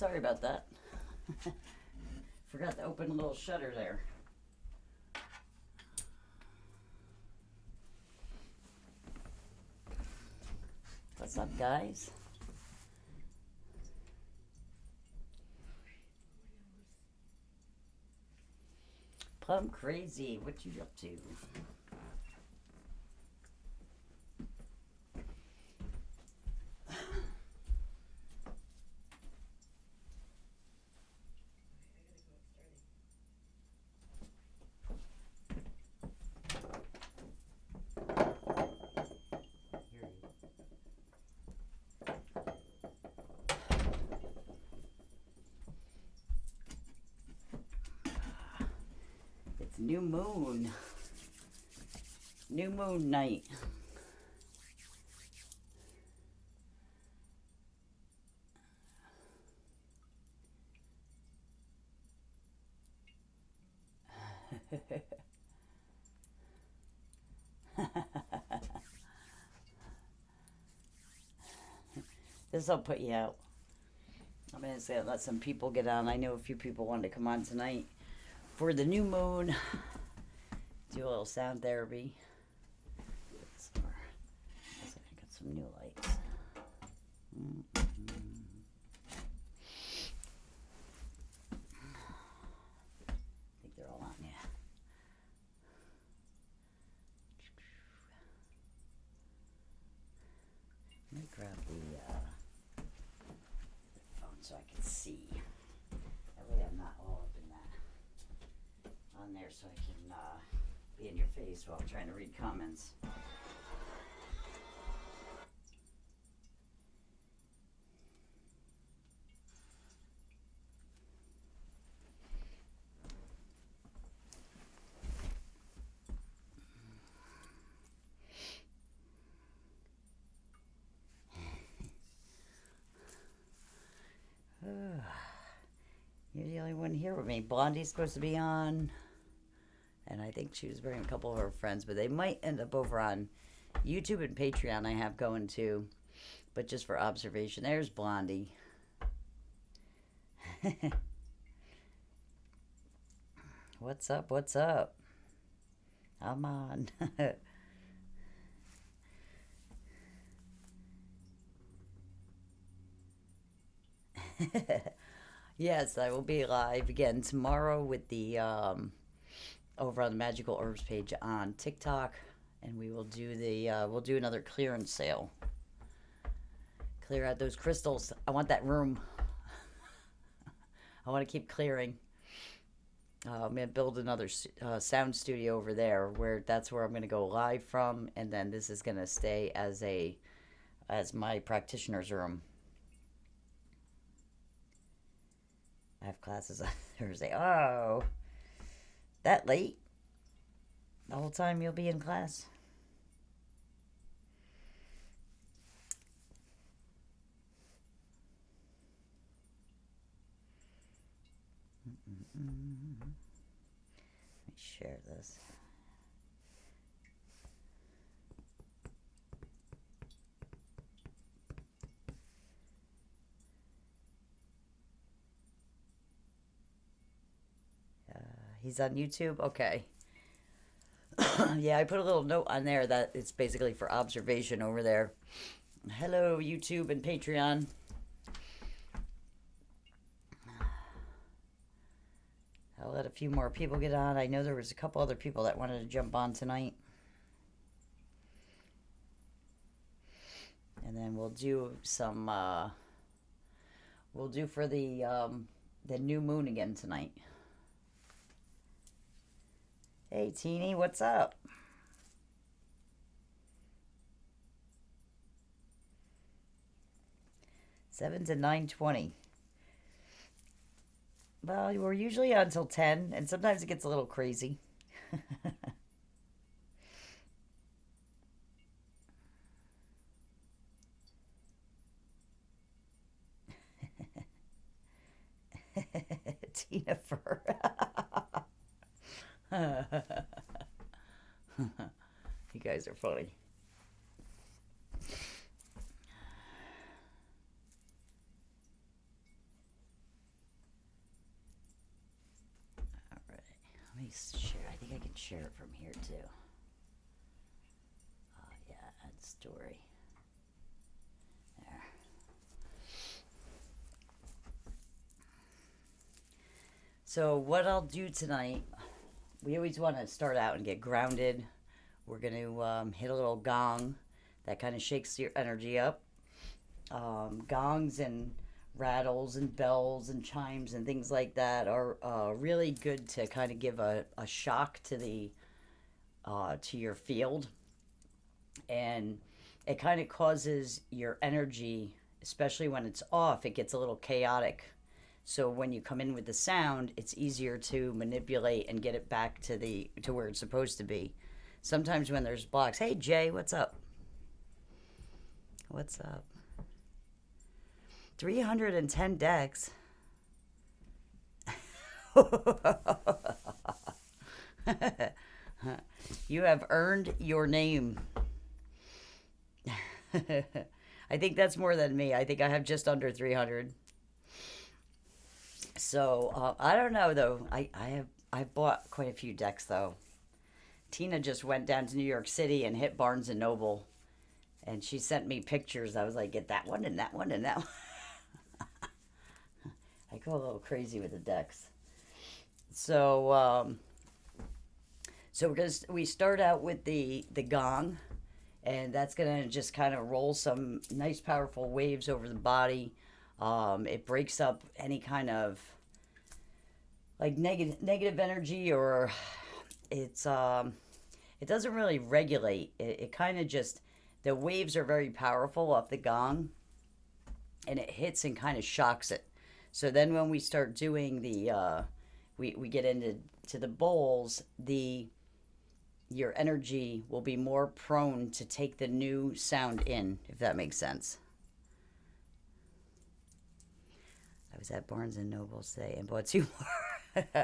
Sorry about that. Forgot to open a little shutter there. What's up, guys? Plum crazy. What you up to? It's new moon. New moon night. This will put you out. I'm going to say let some people get on. I know a few people wanted to come on tonight for the new moon. Do a little sound therapy. I got some new lights. I think they're all on, yeah. Let me grab the phone so I can see. That way I'm not all up in that. On there so I can be in your face while I'm trying to read comments. You're the only one here with me. Blondie's supposed to be on, and I think she was bringing a couple of her friends, but they might end up over on YouTube and Patreon. I have going too, but just for observation. There's Blondie. What's up? What's up? I'm on. Yes, I will be live again tomorrow with the over on the Magical Herbs page on TikTok, and we will do the we'll do another clearance sale. Clear out those crystals. I want that room. I want to keep clearing. I'm gonna build another sound studio over there, where that's where I'm gonna go live from, and then this is gonna stay as my practitioner's room. I have classes on Thursday. Oh, that late? The whole time you'll be in class? Let me share this. He's on YouTube? Okay. Yeah, I put a little note on there that it's basically for observation over there. Hello, YouTube and Patreon. I'll let a few more people get on. I know there was a couple other people that wanted to jump on tonight. And then we'll do some, we'll do for the new moon again tonight. Hey, Teeny, what's up? Seven to 9:20. Well, we're usually on until 10, and sometimes it gets a little crazy. Tina Fur. You guys are funny. Let me share. I think I can share it from here too. Yeah, add story. There. So what I'll do tonight, we always want to start out and get grounded. We're going to hit a little gong that kind of shakes your energy up. Gongs and rattles and bells and chimes and things like that are really good to kind of give a shock to the to your field, and it kind of causes your energy, especially when it's off, it gets a little chaotic. So when you come in with the sound, it's easier to manipulate and get it back to where it's supposed to be. Sometimes when there's blocks, hey Jay, what's up? What's up? 310 decks. You have earned your name. I think that's more than me. I think I have just under 300. So I don't know though. I've bought quite a few decks though. Tina just went down to New York City and hit Barnes and Noble, and she sent me pictures. I was like, get that one and that one and that one. I go a little crazy with the decks. So we start out with the gong, and that's gonna just kind of roll some nice powerful waves over the body. It breaks up any kind of like negative energy, or it doesn't really regulate. It kind of just, the waves are very powerful off the gong, and it hits and kind of shocks it. So then when we start doing we get into the bowls, your energy will be more prone to take the new sound in, if that makes sense. I was at Barnes and Noble today and bought 2 more.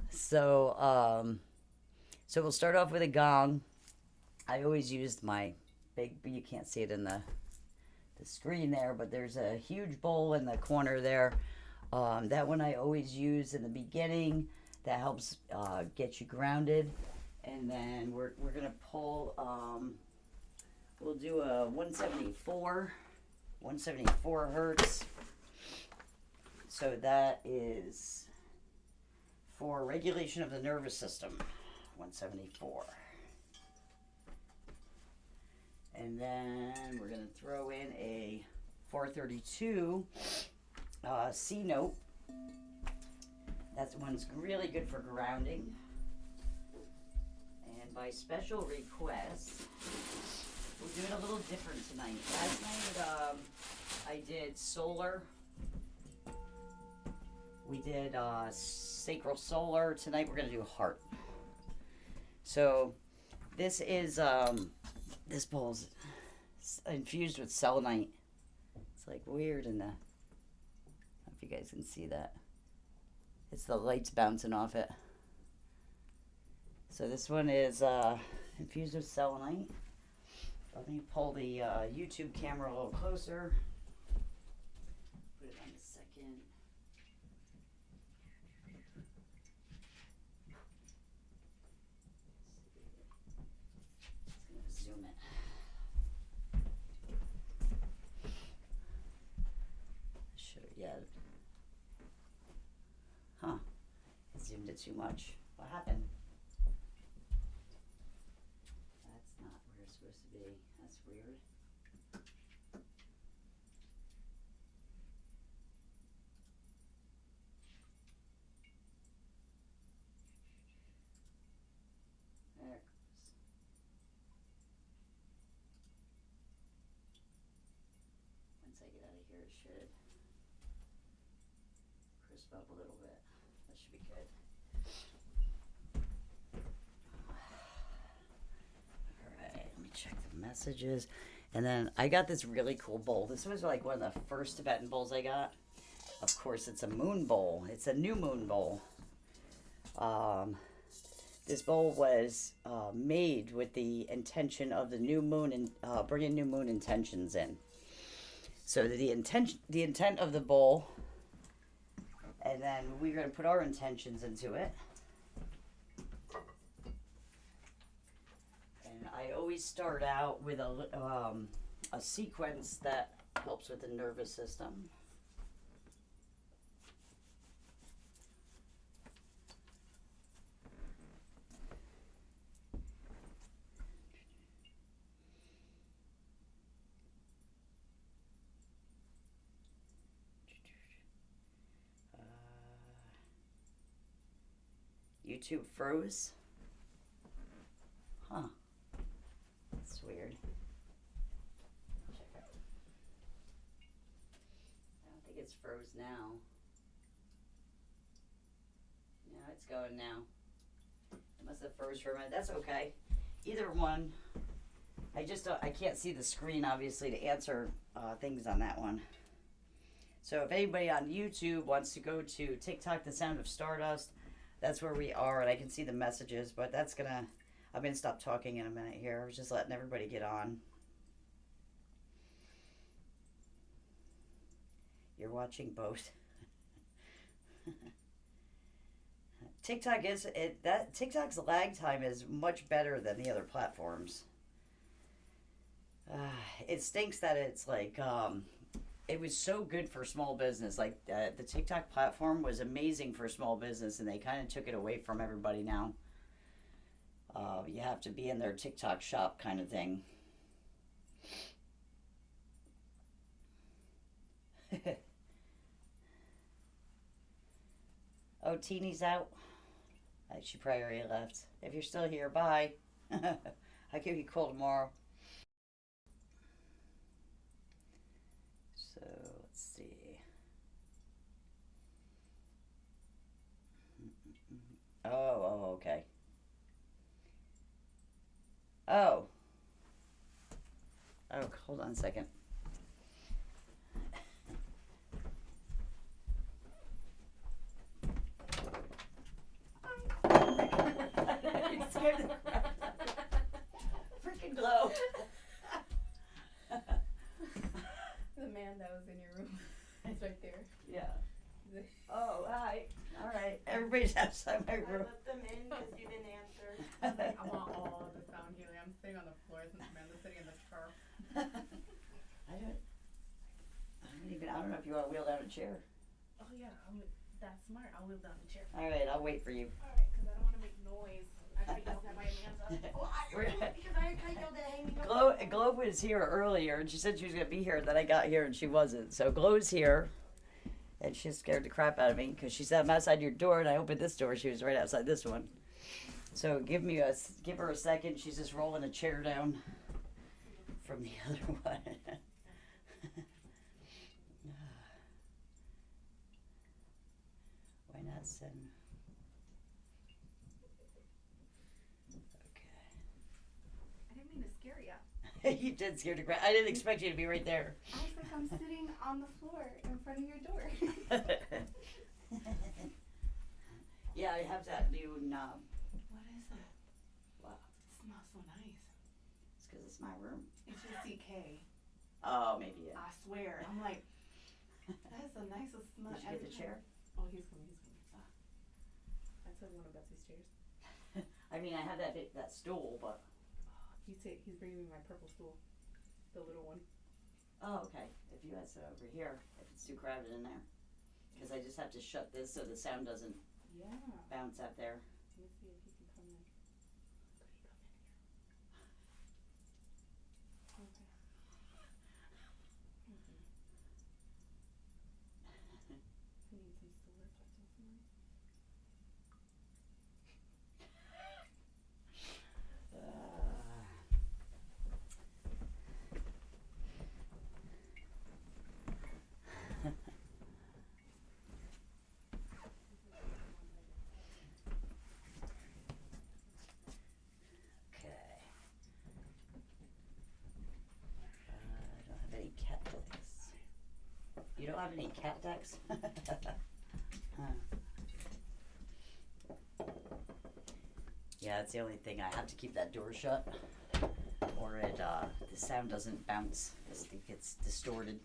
So we'll start off with a gong. I always used my big, you can't see it in the screen there, but there's a huge bowl in the corner there. That one I always use in the beginning. That helps get you grounded. And then we're gonna pull. We'll do a 174 hertz. So that is for regulation of the nervous system. 174. And then we're going to throw in a 432 C note. That one's really good for grounding. And by special request, we're doing a little different tonight. Last night I did solar. We did sacral solar. Tonight we're going to do heart. So this is... this bowl's infused with selenite. It's like weird in the... I don't know if you guys can see that. It's the lights bouncing off it. So this one is infused with selenite. Let me pull the YouTube camera a little closer. Put it on a second. Zoom it. Yeah. Huh. I zoomed it too much. What happened? That's not where it's supposed to be. That's weird. There it goes. Once I get out of here, it should crisp up a little bit. That should be good. Alright, let me check the messages. And then I got this really cool bowl. This was like one of the first Tibetan bowls I got. Of course, it's a moon bowl. It's a new moon bowl. This bowl was made with the intention of the new moon and bringing new moon intentions in. So the intent of the bowl, and then we're going to put our intentions into it. And I always start out with a sequence that helps with the nervous system. YouTube froze. Huh. That's weird. Check it. I don't think it's froze now. No, it's going now. It must have froze for a minute. That's okay. Either one. I just don't, I can't see the screen obviously to answer things on that one. So if anybody on YouTube wants to go to TikTok, The Sound of Stardust, that's where we are, and I can see the messages, but I'm going to stop talking in a minute here. I was just letting everybody get on. You're watching both. TikTok's lag time is much better than the other platforms. It stinks that it's like, it was so good for small business. Like the TikTok platform was amazing for small business, and they kind of took it away from everybody now. You have to be in their TikTok shop kind of thing. Oh, Teeny's out. She probably already left. If you're still here, bye. I'll give you a call tomorrow. So let's see. Oh, okay. Oh, hold on a second. You scared the crap out of me. Freaking Glow. The man that was in your room. It's right there. Yeah. Oh, hi. All right. Everybody's outside my room. I let them in because you didn't answer. I want all the sound healing. I'm sitting on the floor since Amanda's sitting in the chair. I don't know if you want to wheel down a chair. Oh yeah, that's smart. I'll wheel down the chair. All right, I'll wait for you. Alright, because I don't want to make noise. I got yelled at by Amanda. Well, because I yelled at Amy. Glow was here earlier, and she said she was going to be here. Then I got here, and she wasn't. So Glow's here, and she scared the crap out of me because she said, I'm outside your door, and I opened this door. She was right outside this one. So give her a second. She's just rolling a chair down from the other one. Why not send? Okay. I didn't mean to scare you. You did scare the crap. I didn't expect you to be right there. I was like, I'm sitting on the floor in front of your door. Yeah, I have that new knob. What is it? Wow. It smells so nice. It's because it's my room. It's your CK. Oh, maybe yeah. I swear. I'm like, that's the nicest smell. Did you get the chair? Oh, he's coming. I took one of Betsy's chairs. I mean, I have that stool, but. He's bringing me my purple stool, the little one. Oh, okay. If you had some over here, if it's too crowded in there, because I just have to shut this so the sound doesn't bounce out there. Let me see if he can come in. Could he come in here? Okay. I need some solar plexus for me. You don't have any cat decks? Huh. Yeah, that's the only thing. I have to keep that door shut, or the sound doesn't bounce. It gets distorted.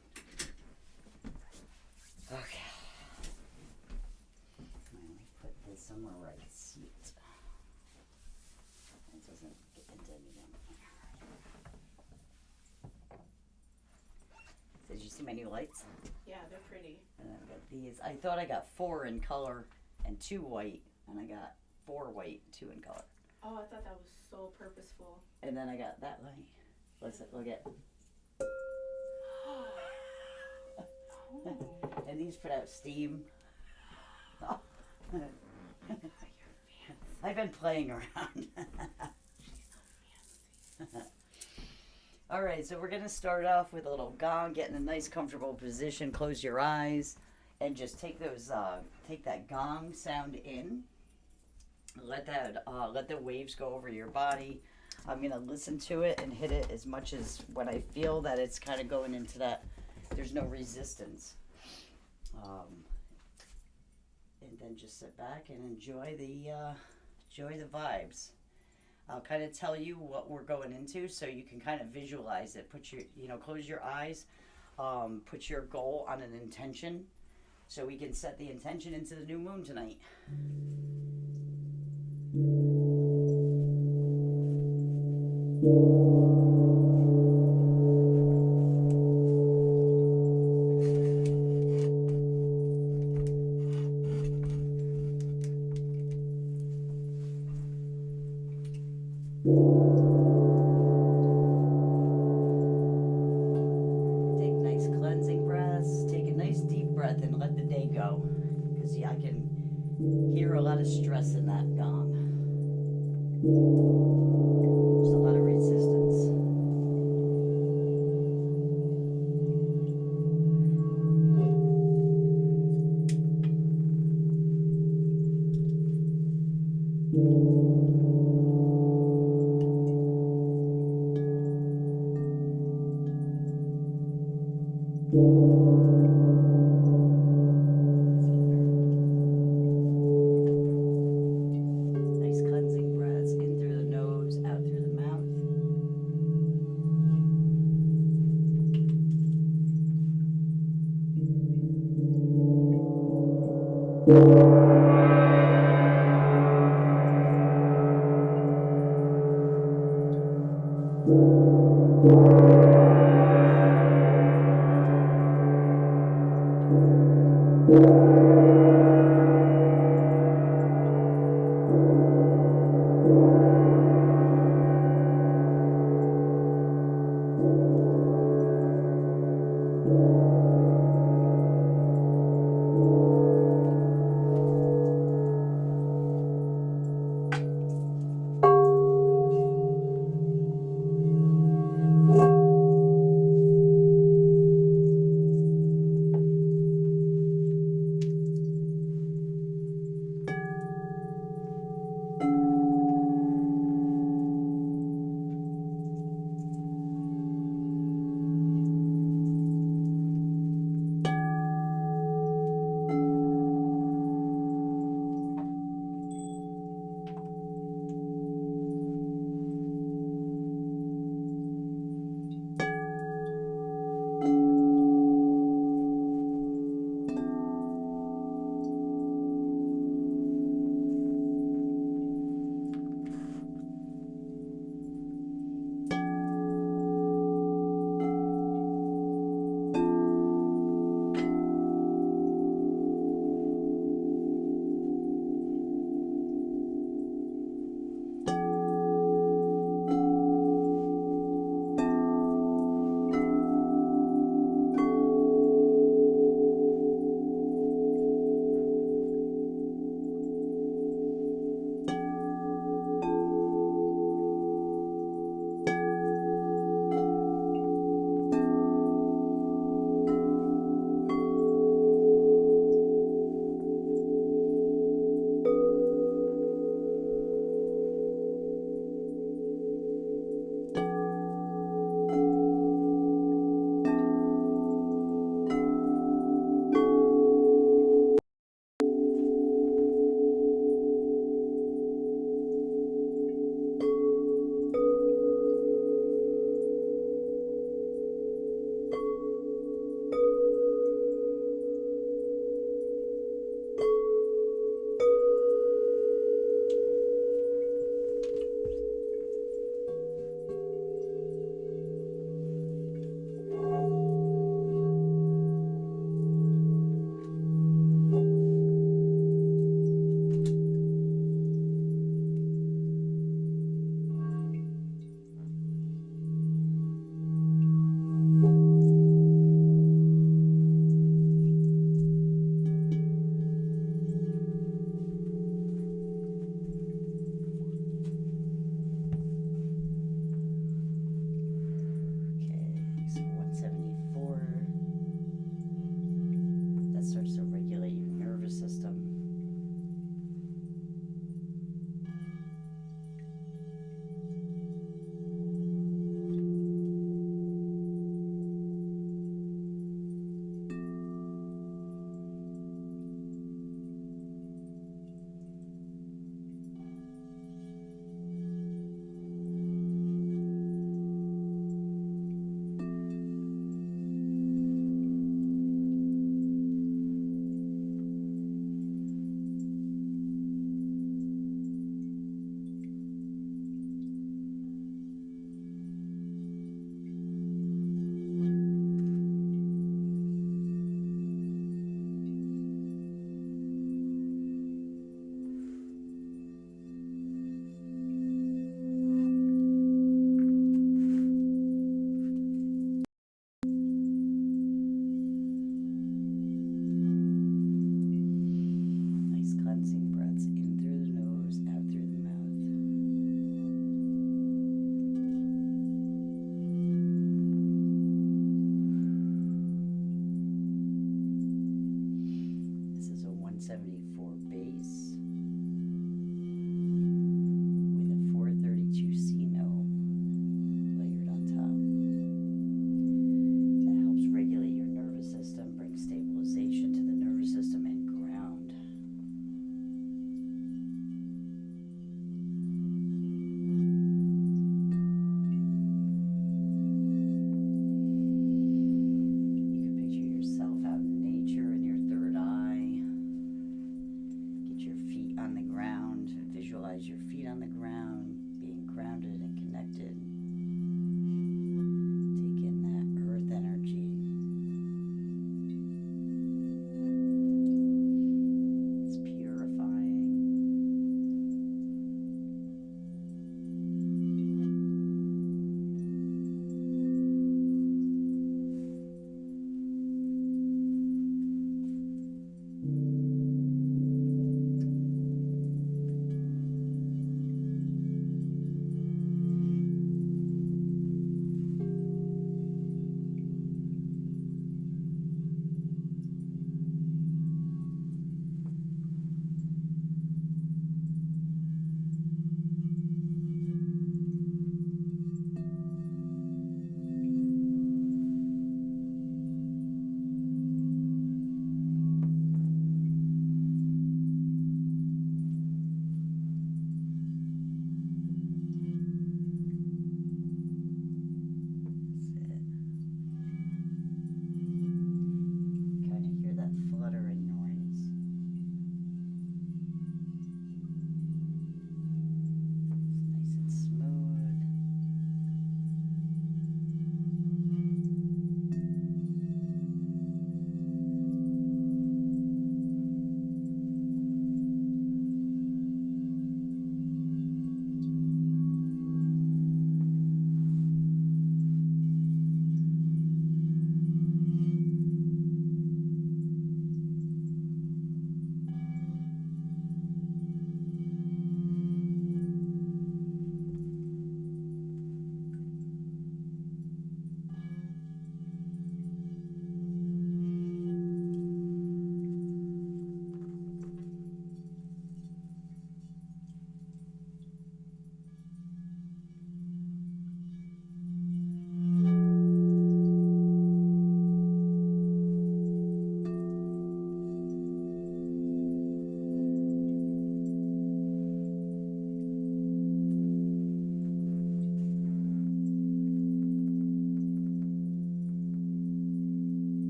lights. Yeah, they're pretty. And then I got these. I thought I got 4 in color and 2 white, and I got 4 white, 2 in color. Oh, I thought that was so purposeful. And then I got that light. Listen, look at. And these put out steam. Oh. I've been playing around. All right, so we're gonna start off with a little gong, get in a nice comfortable position, close your eyes, and just take those, take that gong sound in. Let the waves go over your body. I'm gonna listen to it and hit it as much as when I feel that it's kind of going into that. There's no resistance, and then just sit back and enjoy the vibes. I'll kind of tell you what we're going into so you can kind of visualize it. Put your, close your eyes, put your goal on an intention so we can set the intention into the new moon tonight. Take nice cleansing breaths. Take a nice deep breath and let the day go. Because I can hear a lot of stress in that gong. There's a lot of resistance. Nice cleansing breaths in through the nose, out through the mouth.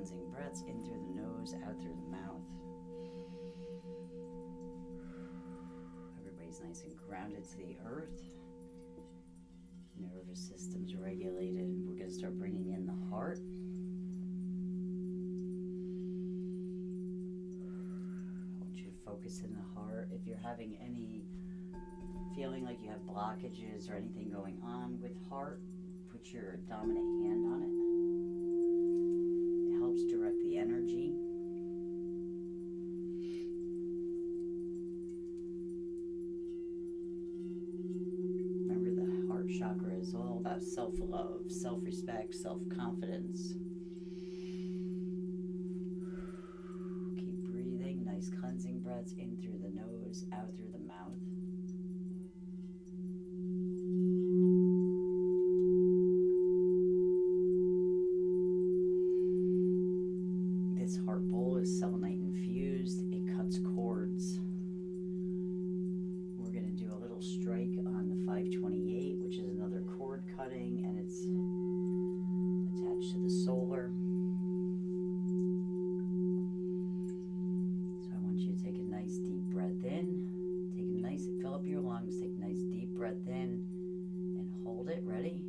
cleansing breaths in through the nose, out through the mouth. Everybody's nice and grounded to the earth. Nervous system's regulated. We're going to start bringing in the heart. I want you to focus in the heart. If you're having any feeling like you have blockages or anything going on with heart, put your dominant hand on it. It helps direct the energy. Remember, the heart chakra is all about self-love, self-respect, self-confidence. Keep breathing. Nice cleansing breaths in through the nose, out through the mouth. This heart bowl is selenite infused. It cuts cords. We're going to do a little strike on the 528, which is another cord cutting, and it's attached to the solar. So I want you to take a nice deep breath in. Fill up your lungs, take a nice deep breath in, and hold it. Ready?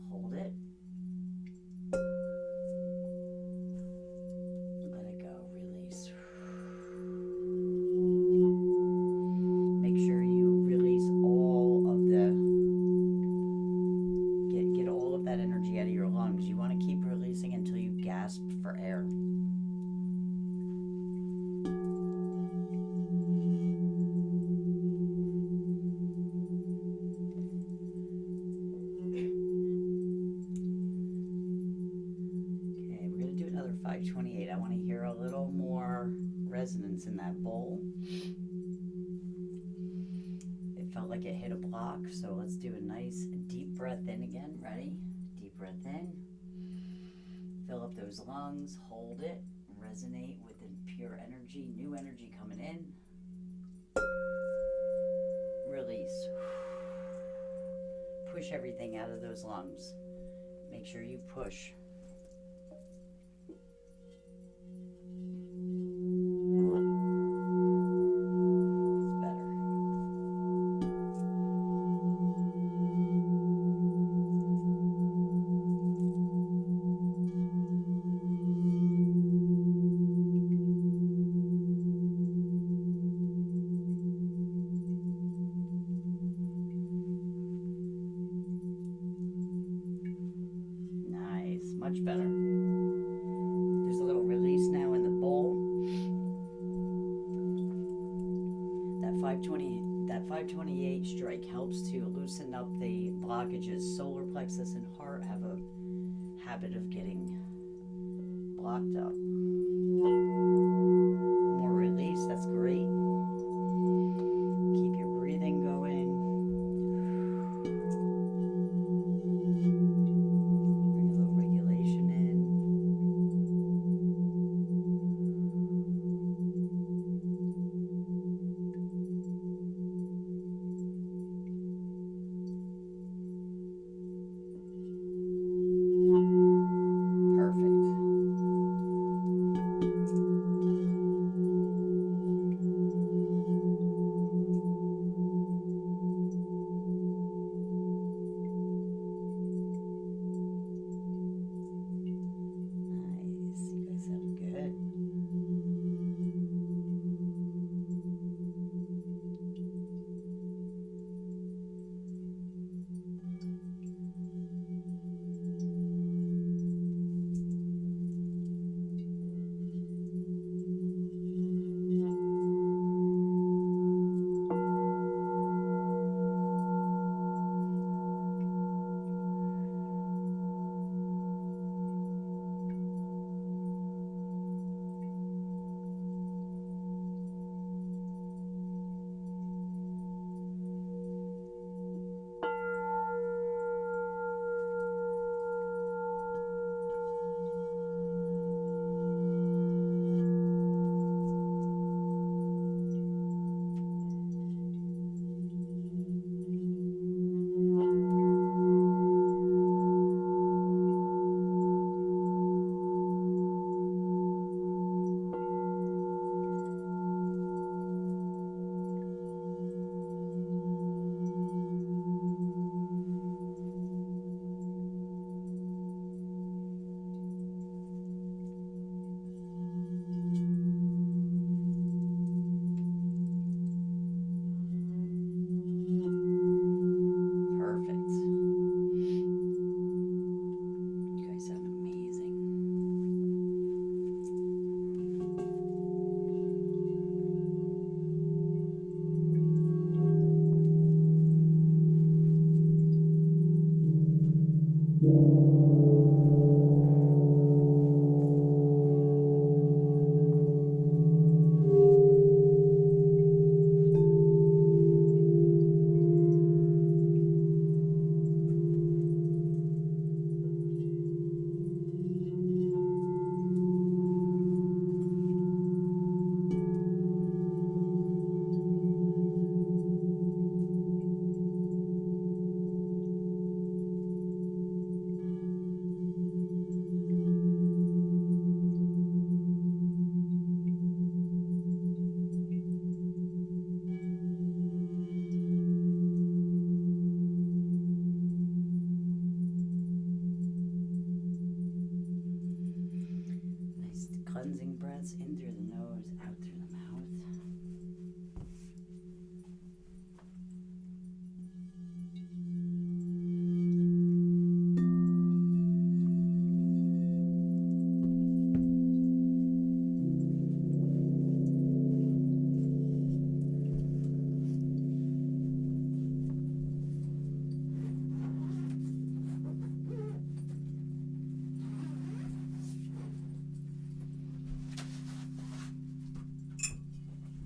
Hold it. Let it go. Release. Make sure you release all of the, get all of that energy out of your lungs. You want to keep releasing until you gasp for air. Okay, we're going to do another 528. I want to hear a little more resonance in that bowl. It felt like it hit a block, so let's do a nice deep breath in again. Ready? Deep breath in. Fill up those lungs, hold it, resonate with the pure energy, new energy coming in. Release. Push everything out of those lungs. Make sure you push. It's better. Nice, much better. There's a little release now in the bowl. That 528 strike helps to loosen up the blockages. Solar plexus and heart have a habit of getting blocked up. More release, that's great. Keep your breathing going. Bring a little regulation in. Perfect. breaths in through the nose, out through the mouth.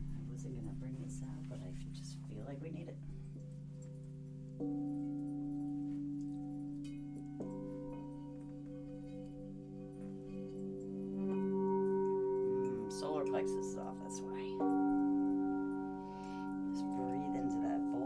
I wasn't gonna bring this out, but I just feel like we need it. Solar plexus is off, that's why. Just breathe into that bowl.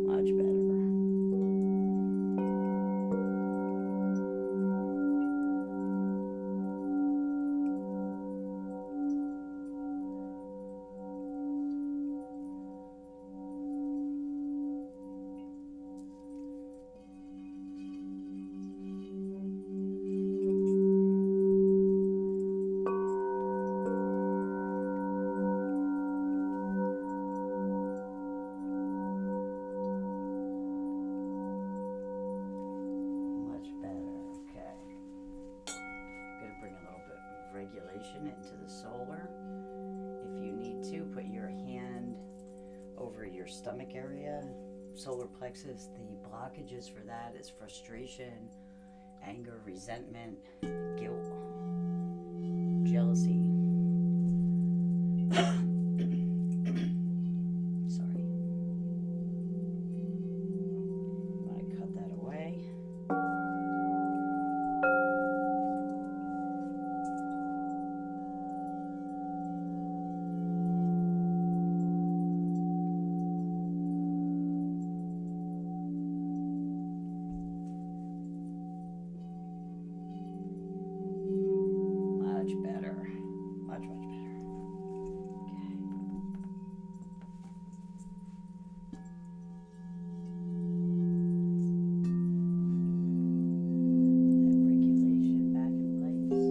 Much better. Much better. Okay. Gonna bring a little bit of regulation into the solar. If you need to, put your hand over your stomach area. Solar plexus, the blockages for that is frustration, anger, resentment, guilt, jealousy. Sorry. Want to cut that away. Much better. Much better. Okay. That regulation back in place.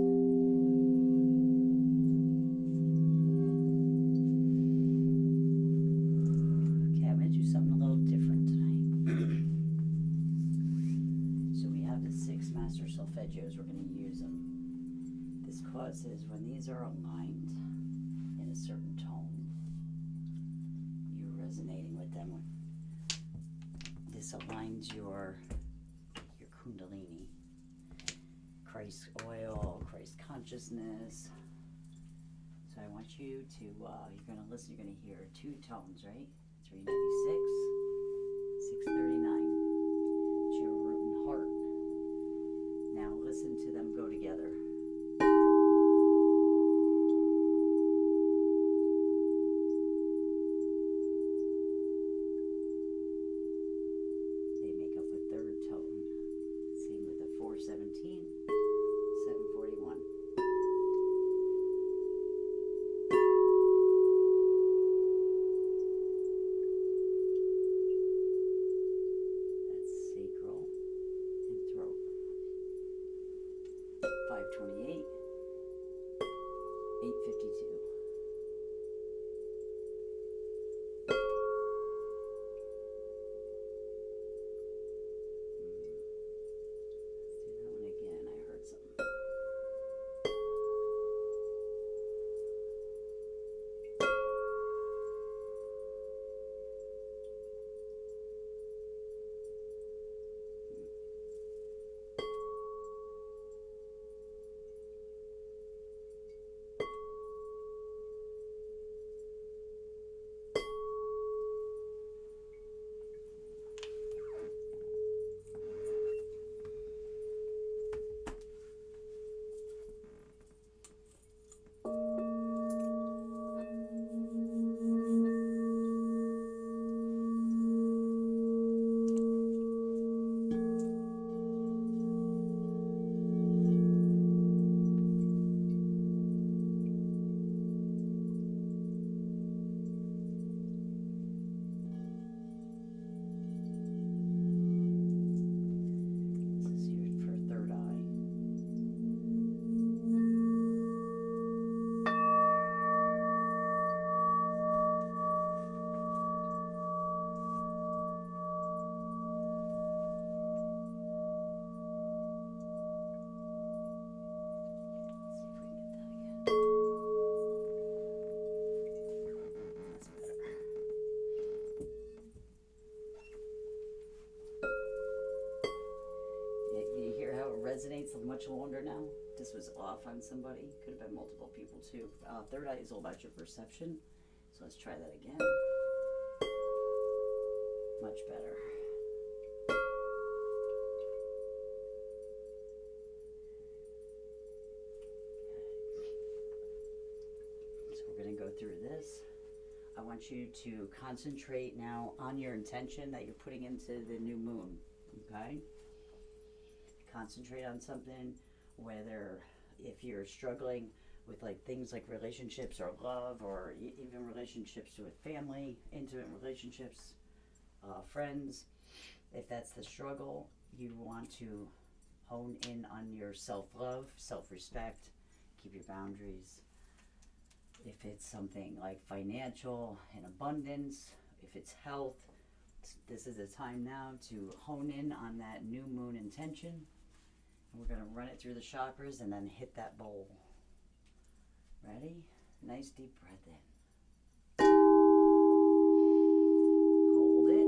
Okay, I'm gonna do something a little different tonight. So we have the 6 master solfeggios, we're gonna use them. This causes when these are aligned in a certain tone, you're resonating with them. This aligns your kundalini, Christ oil, Christ consciousness. So I want you to, you're gonna listen, you're gonna hear 2 tones, right? 396, 639. It's your root and heart. Now listen to them go together. They make up a 3rd tone. Same with the 417, 741. That's sacral and throat. 528, 852. Let's do that one again. I heard something. much longer now. This was off on somebody. Could have been multiple people too. Third eye is all about your perception. So let's try that again. Much better. Okay. So we're going to go through this. I want you to concentrate now on your intention that you're putting into the new moon. Okay? Concentrate on something, whether if you're struggling with like things like relationships or love, or even relationships with family, intimate relationships, friends. If that's the struggle, you want to hone in on your self-love, self-respect, keep your boundaries. If it's something like financial and abundance, if it's health, this is the time now to hone in on that new moon intention. And we're going to run it through the chakras and then hit that bowl. Ready? Nice deep breath in. Hold it.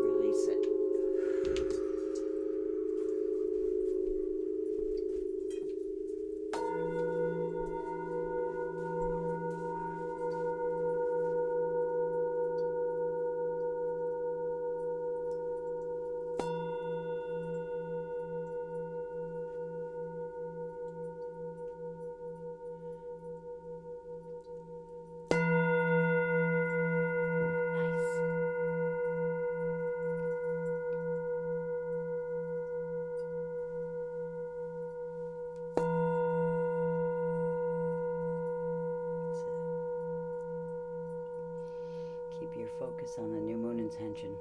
Release it. Keep your focus on the new moon intention.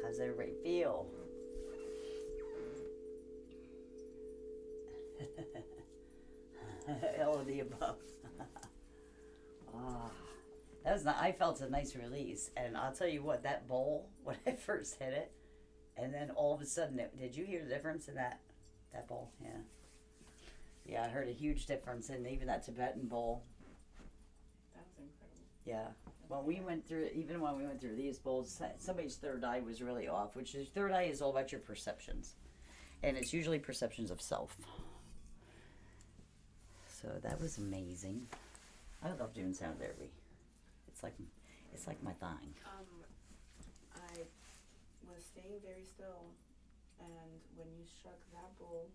How's everybody feel? All of the above. That was not, I felt a nice release, and I'll tell you what, that bowl, when I first hit it, and then all of a sudden, did you hear the difference in that bowl? Yeah. Yeah, I heard a huge difference in even that Tibetan bowl. That was incredible. Yeah. When we went through, even when we went through these bowls, somebody's third eye was really off, which is, third eye is all about your perceptions. And it's usually perceptions of self. So that was amazing. I love doing sound therapy. It's like my thing. I was staying very still and when you struck that bowl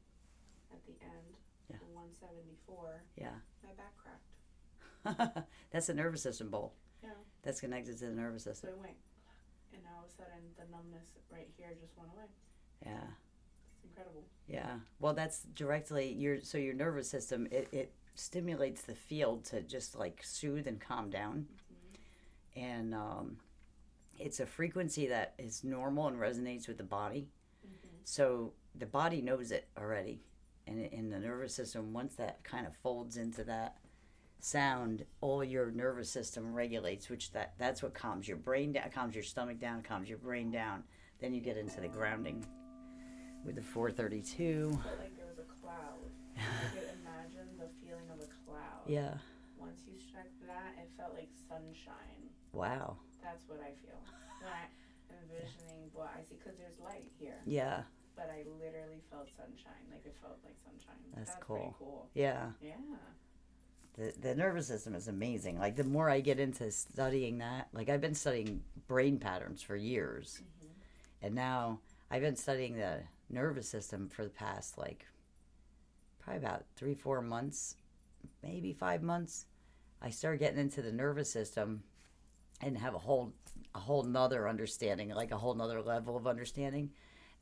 at the end, Yeah. the 174, Yeah. my back cracked. That's the nervous system bowl. Yeah. That's connected to the nervous So system. it went, and all of a sudden the numbness right here just went away. Yeah. It's incredible. Yeah. Well, that's directly your nervous system. It stimulates the field to just like soothe and calm down, and it's a frequency that is normal and resonates with the body. So the body knows it already, and in the nervous system, once that kind of folds into that sound, all your nervous system regulates, which that's what calms your brain down, calms your stomach down, calms your brain down. Then you get into the grounding with the 432. It felt like there was a cloud. I could imagine the feeling of a cloud. Yeah. Once you struck that, it felt like sunshine. Wow. That's what I feel when I'm envisioning what I see, because there's light here. Yeah. But I literally felt sunshine. Like it felt like sunshine. That's pretty cool. cool. Yeah. Yeah. The nervous system is amazing. Like the more I get into studying that, like I've been studying brain patterns for years, and now I've been studying the nervous system for the past like probably about 3-4 months, maybe 5 months. I started getting into the nervous system and have a whole nother understanding, like a whole nother level of understanding.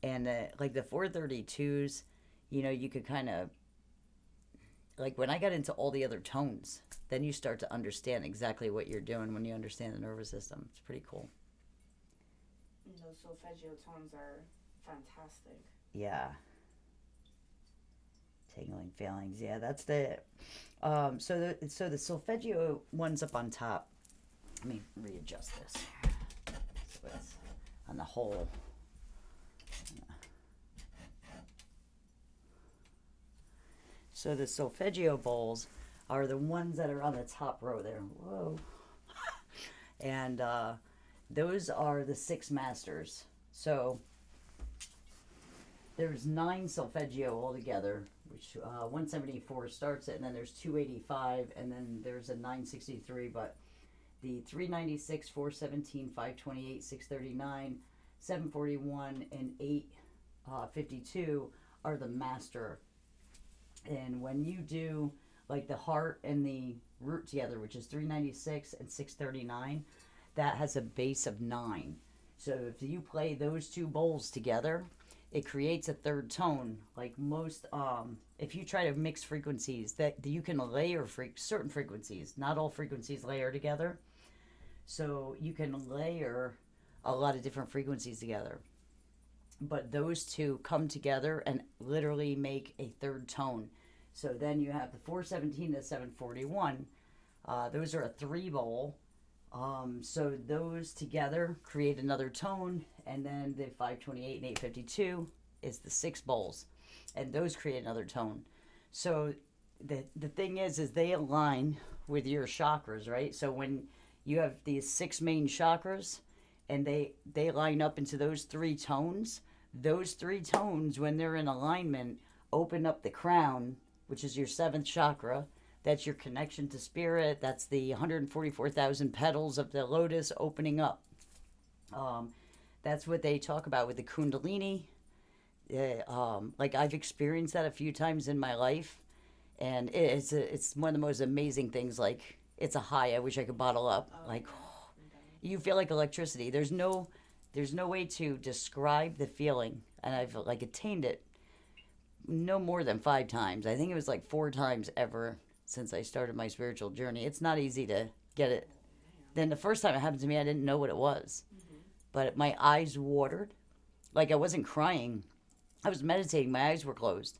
And like the 432s, you know, you could kind of, like when I got into all the other tones, then you start to understand exactly what you're doing when you understand the nervous system. It's pretty cool. And those solfeggio tones are fantastic. Yeah. Tingling feelings. Yeah, that's the so the solfeggio one's up on top. Let me readjust this. So it's on the whole. So the solfeggio bowls are the ones that are on the top row there. Whoa. And those are the 6 masters. So there's 9 solfeggio altogether, which 174 starts it, and then there's 285, and then there's a 963, but the 396, 417, 528, 639, 741, and 852 are the master. And when you do like the heart and the root together, which is 396 and 639, that has a base of 9. So if you play those 2 bowls together, it creates a third tone. Like most, if you try to mix frequencies, that you can layer certain frequencies. Not all frequencies layer together. So you can layer a lot of different frequencies together. But those 2 come together and literally make a third tone. So then you have the 417 to 741. Those are a 3 bowl. So those together create another tone, and then the 528 and 852 is the 6 bowls, and those create another tone. So the thing is they align with your chakras, right? So when you have these 6 main chakras, and they line up into those 3 tones, those 3 tones, when they're in alignment, open up the crown, which is your 7th chakra. That's your connection to spirit. That's the 144,000 petals of the lotus opening up. That's what they talk about with the Kundalini. Like I've experienced that a few times in my life, and it's one of the most amazing things. Like it's a high I wish I could bottle up. You feel like electricity. There's no way to describe the feeling, and I've like attained it no more than 5 times. I think it was like 4 times ever since I started my spiritual journey. It's not easy to get it. Then the first time it happened to me, I didn't know what it was. But my eyes watered. Like I wasn't crying. I was meditating. My eyes were closed.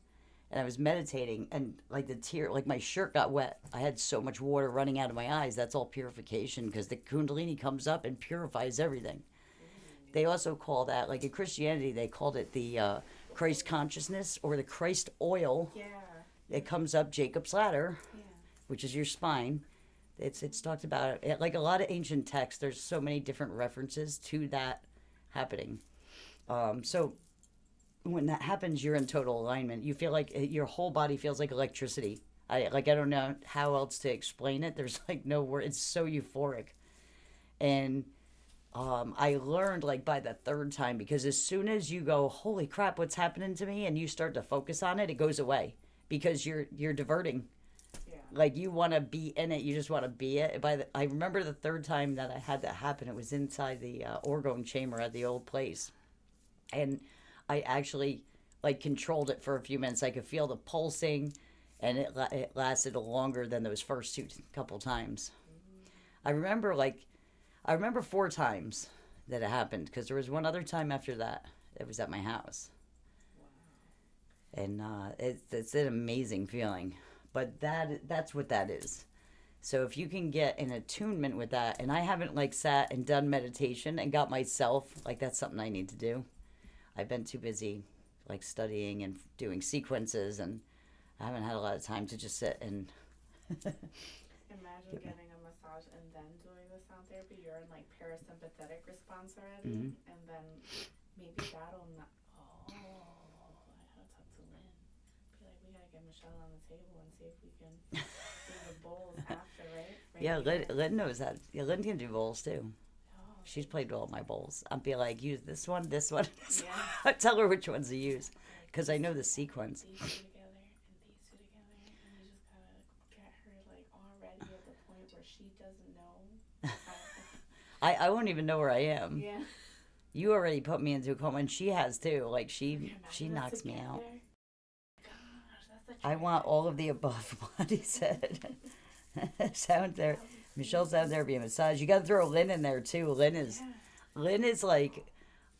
And I was meditating, and like the tear, like my shirt got wet. I had so much water running out of my eyes. That's all purification, because the Kundalini comes up and purifies everything. They also call that, like in Christianity, they called it the Christ consciousness, or the Christ oil. Yeah. It comes up Jacob's ladder, which is your spine. It's talked about it, like a lot of ancient texts. There's so many different references to that happening. So when that happens, you're in total alignment. You feel like your whole body feels like electricity. I don't know how else to explain it. There's like no word. It's so euphoric, and I learned like by the third time, because as soon as you go, holy crap, what's happening to me, and you start to focus on it, it goes away because you're diverting. Yeah. Like you want to be in it, you just want to be it. I remember the third time that I had that happen, it was inside the orgone chamber at the old place, and I actually like controlled it for a few minutes. I could feel the pulsing, and it lasted longer than those first couple times. I remember I remember 4 times that it happened, because there was one other time after that. It was at my house, and it's an amazing feeling. But that's what that is. So if you can get in attunement with that, and I haven't like sat and done meditation and got myself like, that's something I need to do. I've been too busy like studying and doing sequences, and I haven't had a lot of time to just sit and Imagine getting a massage and then doing the sound therapy. You're in like parasympathetic response already, and then maybe that'll not. Oh, I gotta talk to Lynn. Be like, we gotta get Michelle on the table and see if we can do the bowls after, right? yeah, here. Lynn knows that. Yeah, Lynn can do bowls too. Oh, She's played all my bowls. I'll be like, use this one, this one. This Yeah. one. Tell her which ones to use, because I know the sequence. These two together and these two together, and you just gotta get her like already at the point where she doesn't know. I won't even know where I am. Yeah. You already put me into a coma, and she has too. Like she Imagine us knocks me out. together. Gosh, that's such I a want good all of the above. What he said. Sound there, Michelle sound therapy and massage. You got to throw Lynn in there too. Lynn is like,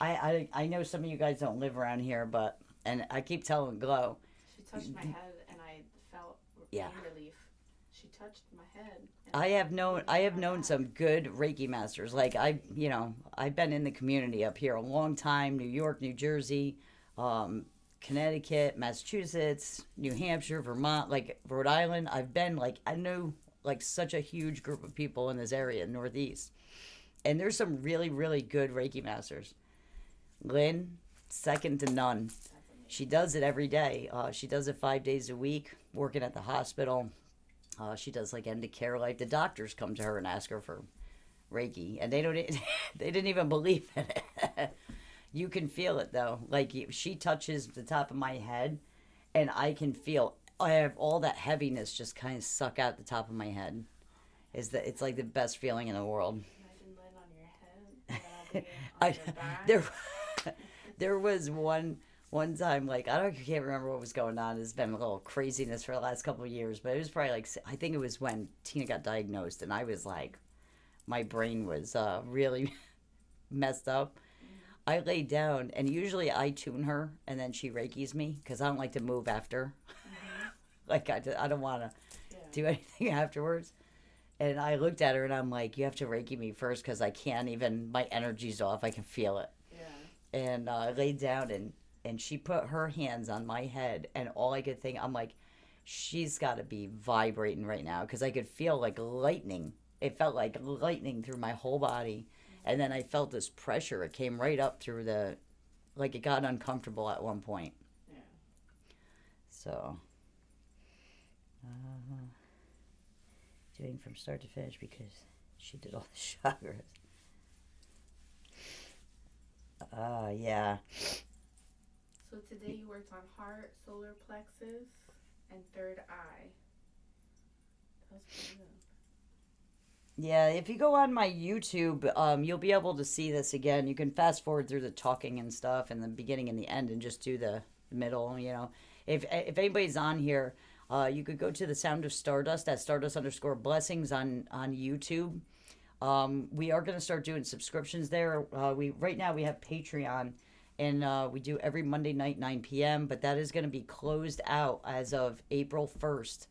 I know some of you guys don't live around here, but and I keep telling Glow. She touched my head and I felt Yeah. pain relief. She touched my head. and I have known my some good Reiki masters. Like I've been in the community up here a long time. New York, New Jersey, Connecticut, Massachusetts, New Hampshire, Vermont, like Rhode Island. I've been like, I know like such a huge group of people in this area, Northeast. And there's some really, really good Reiki masters. Lynn, second to none. She does it every day. She does it 5 days a week, working at the hospital. She does like end of care life. The doctors come to her and ask her for Reiki, and they didn't even believe in it. You can feel it though. Like she touches the top of my head, and I can feel. I have all that heaviness just kind of suck out the top of my head. It's like the best feeling in the world. Imagine Lynn on your head. And I'll be on your back. There was one time, like I can't remember what was going on. It's been a little craziness for the last couple of years, but it was probably like, I think it was when Tina got diagnosed, and I was like, my brain was really messed up. I laid down, and usually I tune her, and then she Reikis me, because I don't like to move after. Like I don't want to do anything afterwards. And I looked at her, and I'm like, you have to Reiki me first, because I can't even, my energy's off. I can feel it. Yeah. And I laid down, and she put her hands on my head, and all I could think, I'm like, she's got to be vibrating right now, because I could feel like lightning. It felt like lightning through my whole body. And then I felt this pressure. It came right up through like it got uncomfortable at one point. Yeah. So, doing from start to finish, because she did all the chakras. Yeah. So today you worked on heart, solar plexus, and third eye. That was pretty good. Yeah, if you go on my YouTube, you'll be able to see this again. You can fast forward through the talking and stuff, and the beginning and the end, and just do the middle. You know, if anybody's on here, you could go to the Sound of Stardust at Stardust_blessings on YouTube. We are going to start doing subscriptions there. Right now we have Patreon, and we do every Monday night 9 p.m. But that is going to be closed out as of April 1st.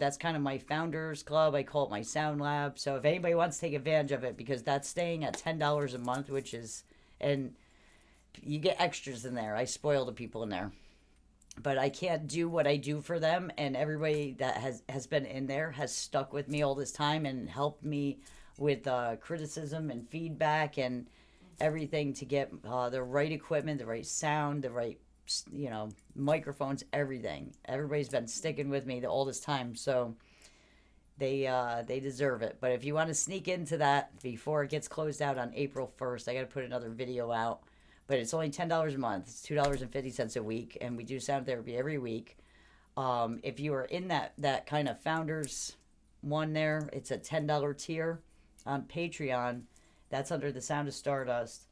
That's kind of my founders club. I call it my sound lab. So if anybody wants to take advantage of it, because that's staying at $10 a month, which is, and you get extras in there. I spoil the people in there, but I can't do what I do for them. And everybody that has been in there has stuck with me all this time and helped me with criticism and feedback and everything to get the right equipment, the right sound, the right, microphones, everything. Everybody's been sticking with me all this time. So They deserve it. But if you want to sneak into that before it gets closed out on April 1st, I got to put another video out. But it's only $10 a month. It's $2.50 a week, and we do sound therapy every week. If you are in that kind of founders one there, it's a $10 tier on Patreon. That's under the Sound of Stardust.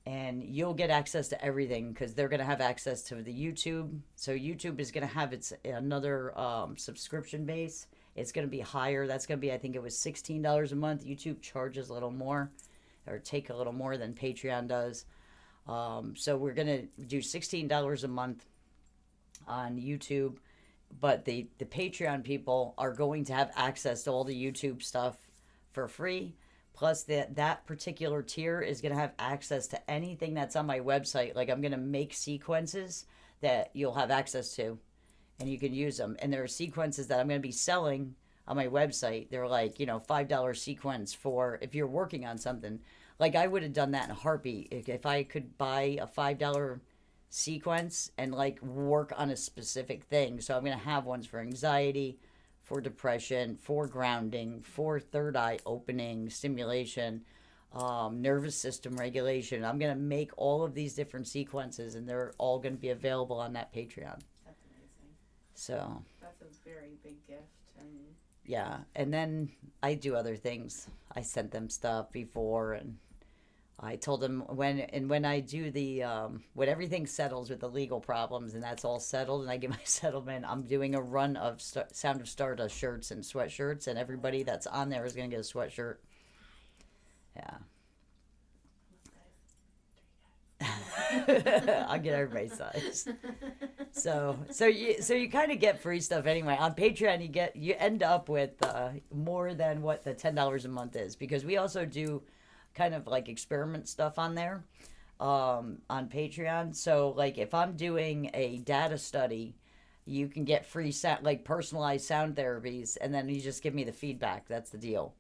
And you'll get access to everything because they're going to have access to the YouTube. So YouTube is going to have its another subscription base. It's going to be higher. That's going to be, I think it was $16 a month. YouTube charges a little more or take a little more than Patreon does. So we're going to do $16 a month on YouTube. But the Patreon people are going to have access to all the YouTube stuff for free. Plus, that particular tier is going to have access to anything that's on my website. Like, I'm going to make sequences that you'll have access to, and you can use them. And there are sequences that I'm going to be selling on my website. They're like, $5 sequence for if you're working on something. Like, I would have done that in a heartbeat. If I could buy a $5 sequence and, like, work on a specific thing. So I'm going to have ones for anxiety, for depression, for grounding, for third eye opening, stimulation, nervous system regulation. I'm going to make all of these different sequences, and they're all going to be available on that Patreon. That's amazing. So That's a very big gift. And yeah, and then I do other things. I sent them stuff before, and I told them when I do the when everything settles with the legal problems and that's all settled and I get my settlement, I'm doing a run of Sound of Stardust shirts and sweatshirts, and everybody that's on there is going to get a sweatshirt. Yeah. I'll get everybody's size. So you kind of get free stuff anyway. On Patreon, you end up with more than what the $10 a month is, because we also do kind of like experiment stuff on there on Patreon. So like if I'm doing a data study, you can get free like personalized sound therapies, and then you just give me the feedback. That's the deal.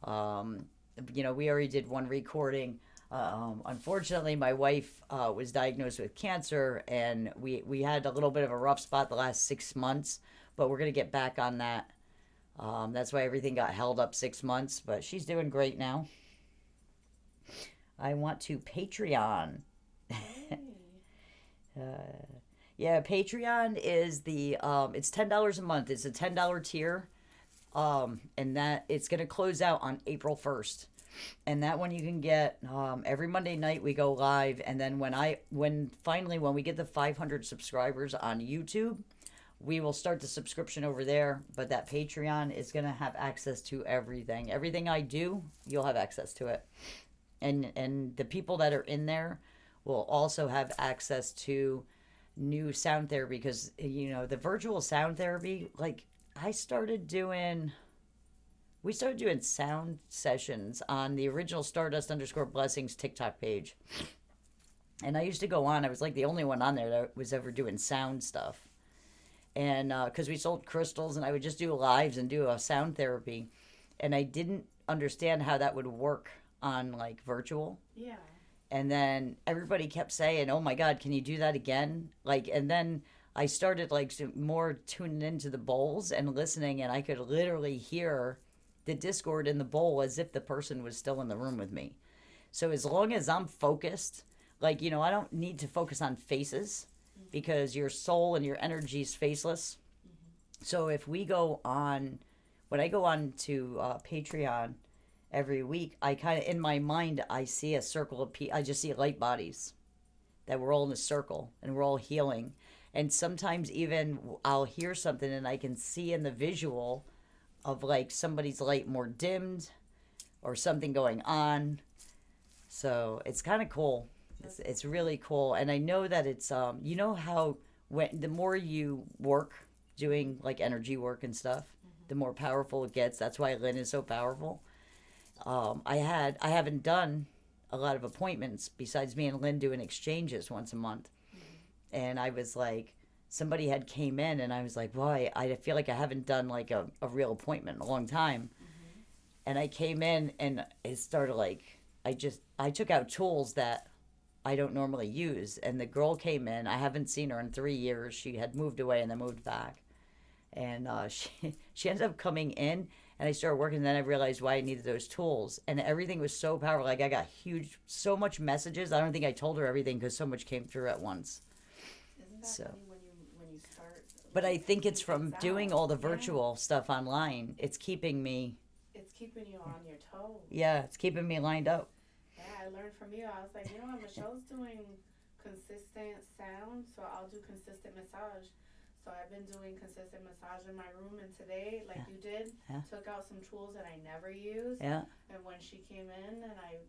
We already did one recording. Unfortunately, my wife was diagnosed with cancer, and we had a little bit of a rough spot the last 6 months, but we're going to get back on that. That's why everything got held up 6 months, but she's doing great now. I want to Patreon. Yeah, Patreon is it's $10 a month. It's a $10 tier, and that it's going to close out on April 1st. And that one you can get every Monday night. We go live, and then when we get the 500 subscribers on YouTube, we will start the subscription over there. But that Patreon is going to have access to everything. Everything I do, you'll have access to it. And the people that are in there will also have access to new sound therapy, because the virtual sound therapy, like we started doing sound sessions on the original Stardust_Blessings TikTok page. And I used to go on. I was like the only one on there that was ever doing sound stuff. And because we sold crystals, and I would just do lives and do a sound therapy. And I didn't understand how that would work on like virtual. yeah. And then everybody kept saying, "Oh my God, can you do that again?" Like, and then I started like more tuning into the bowls and listening, and I could literally hear the Discord in the bowl as if the person was still in the room with me. So as long as I'm focused, like, I don't need to focus on faces, because your soul and your energy is faceless. So if we go on, when I go on to Patreon every week, I kind of, in my mind, I see a circle of I just see light bodies that we're all in a circle and we're all healing. And sometimes even I'll hear something and I can see in the visual of like somebody's light more dimmed or something going on. So it's kind of cool. It's really cool. And I know that it's, how when the more you work doing like energy work and stuff, the more powerful it gets. That's why Lynn is so powerful. I haven't done a lot of appointments besides me and Lynn doing exchanges once a month. And I was like, somebody had came in and I was like, well, I feel like I haven't done like a real appointment in a long time. And I came in and it started like, I took out tools that I don't normally use. And the girl came in, I haven't seen her in 3 years. She had moved away and then moved back. And she ended up coming in, And I started working, and then I realized why I needed those tools. And everything was so powerful. Like, I got so much messages. I don't think I told her everything because so much came through at once. Isn't that So. funny when you start? But I like, think it's figuring from things doing out? all the Yeah. virtual stuff online. It's keeping me, It's keeping you on your toes. yeah, it's keeping me lined up. Yeah, I learned from you. I was like, you know what, Michelle's doing consistent sound, so I'll do consistent massage. So I've been doing consistent massage in my room, and today, like you did, Yeah. took out some tools that I never use. Yeah. And when she came in, and I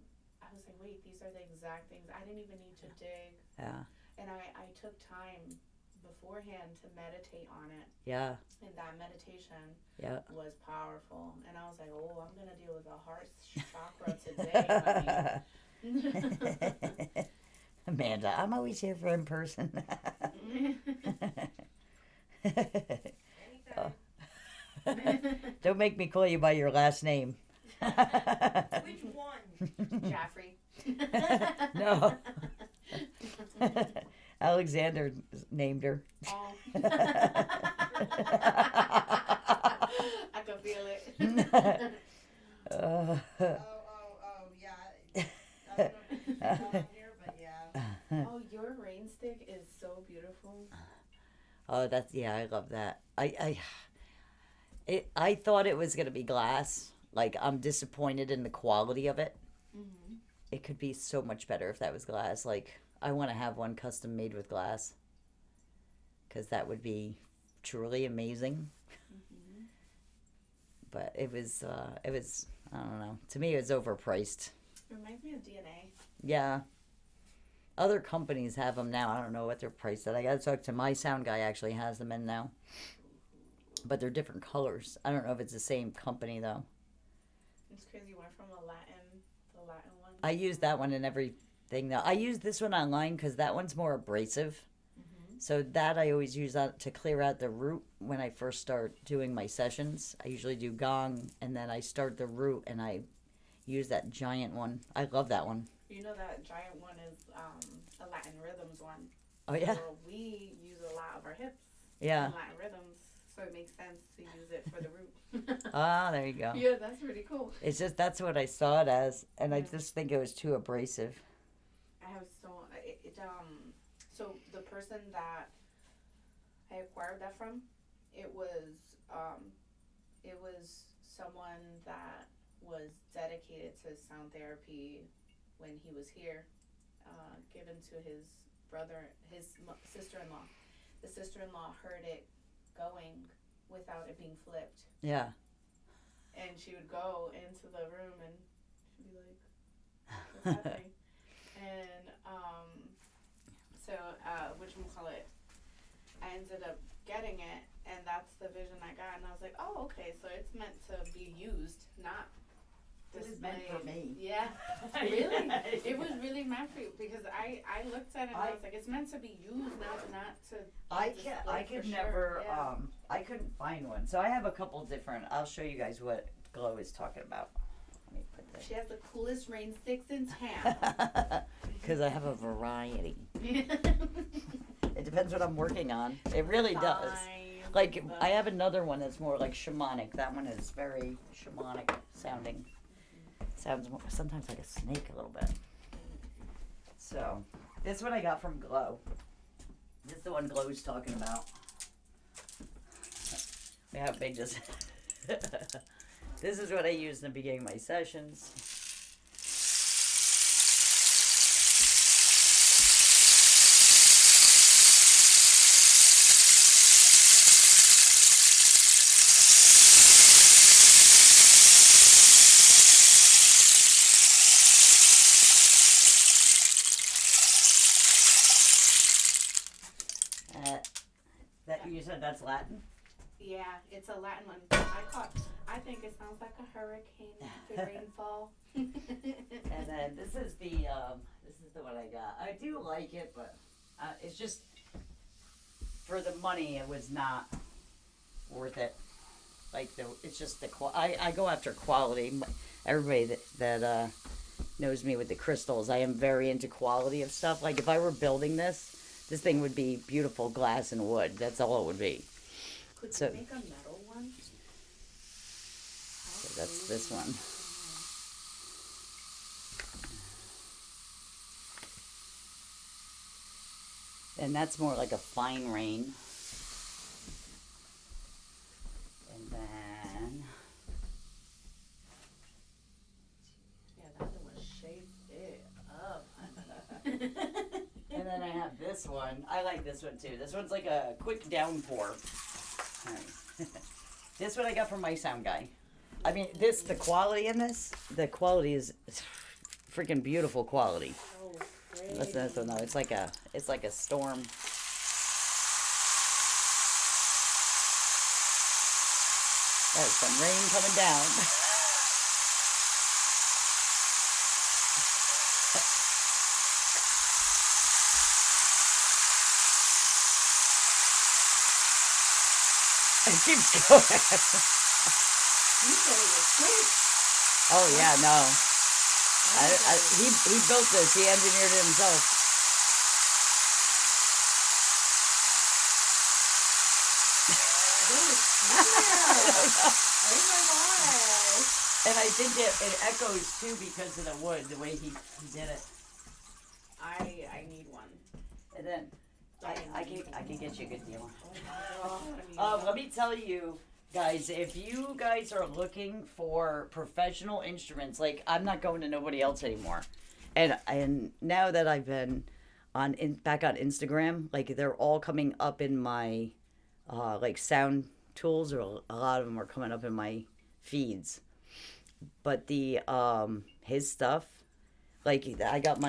was like, wait, these are the exact things. I didn't even need to dig. Yeah. And I took time beforehand to meditate on it. Yeah. And that meditation Yeah. was powerful. And I was like, oh, I'm going to deal with the heart chakra today, honey. Amanda, I'm always here for in person. Oh. Don't make me call you by your last name. Which one? Jaffrey. No. Alexander named her. Oh. I can feel it. Oh, yeah. I don't know if it's on here, but yeah. Oh, your rain stick is so beautiful. Oh, yeah, I love that. I thought it was gonna be glass. Like, I'm disappointed in the quality of it. Mm-hmm. It could be so much better if that was glass. Like, I want to have one custom made with glass, because that would be truly amazing. Mm-hmm. But it was I don't know. To me, it was overpriced. Reminds me of DNA. Yeah. Other companies have them now. I don't know what they're priced at. I gotta talk to my sound guy. Actually has them in now, but they're different colors. I don't know if it's the same company though. It's crazy. You went from the Latin one. I use that one in everything though. I use this one online because that one's more abrasive. Mm-hmm. So that I always use that to clear out the root when I first start doing my sessions. I usually do gong and then I start the root and I use that giant one. I love that one. You know that giant one is a Latin rhythms one. Oh yeah, So we use a lot of our hips yeah. in Latin rhythms, so it makes sense to use it for the root. Ah, there you go. Yeah, that's pretty cool. It's just that's what I saw it as, and I Yeah. just think it was too abrasive. I have so the person that I acquired that from, it was someone that was dedicated to sound therapy when he was here, given to his sister-in-law. The sister-in-law heard it going without it being flipped, Yeah. and she would go into the room and she'd be like, what's happening? And so whatchamacallit, I ended up getting it, and that's the vision I got, and I was like, oh, okay, so it's meant to be used, not It was meant for displayed. me. Yeah, really. It was really meant for you, because I looked at it and I was like, it's meant to be used, not to I display could for never sure. Yeah. I couldn't find one. So I have a couple different. I'll show you guys what Glow is talking about. Let me put She has the coolest rain sticks in town. that. Because I have a variety. It depends what I'm working on. It really does. Size, Like the- I have another one that's more like shamanic. That one is very shamanic sounding. Sounds more, sometimes like a snake a little bit. So this one I got from Glow. This is the one Glow's talking about. Look how big this. This is what I use in the beginning of my sessions. That you said that's Latin? Yeah, it's a Latin one. I think it sounds like a hurricane, the rainfall. And then this is the one I got. I do like it, but it's just for the money, it was not worth it. Like it's just I go after quality. Everybody that knows me with the crystals, I am very into quality of stuff. Like if I were building this thing would be beautiful glass and wood. That's all it would be. Could So- you make a metal one? That's this one. And that's more like a fine rain. And then Yeah, that one shaped it up. and then I have this one. I like this one too. This one's like a quick downpour. Alright. This one I got from my sound guy. I mean, the quality in this, the quality is freaking beautiful quality. Oh, great. Listen to this one though. It's like a storm. There's some rain coming down. It keeps going. You said it was quick. Oh yeah, no. He built this. He engineered it himself. Oh my gosh. And I think it echoes too because of the wood, the way he did it. I need one. And then I can get you a good deal. Oh my god. Let me tell you guys, if you guys are looking for professional instruments, like I'm not going to nobody else anymore. And now that I've been back on Instagram, like they're all coming up in my like sound tools, or a lot of them are coming up in my feeds. But the his stuff, like I got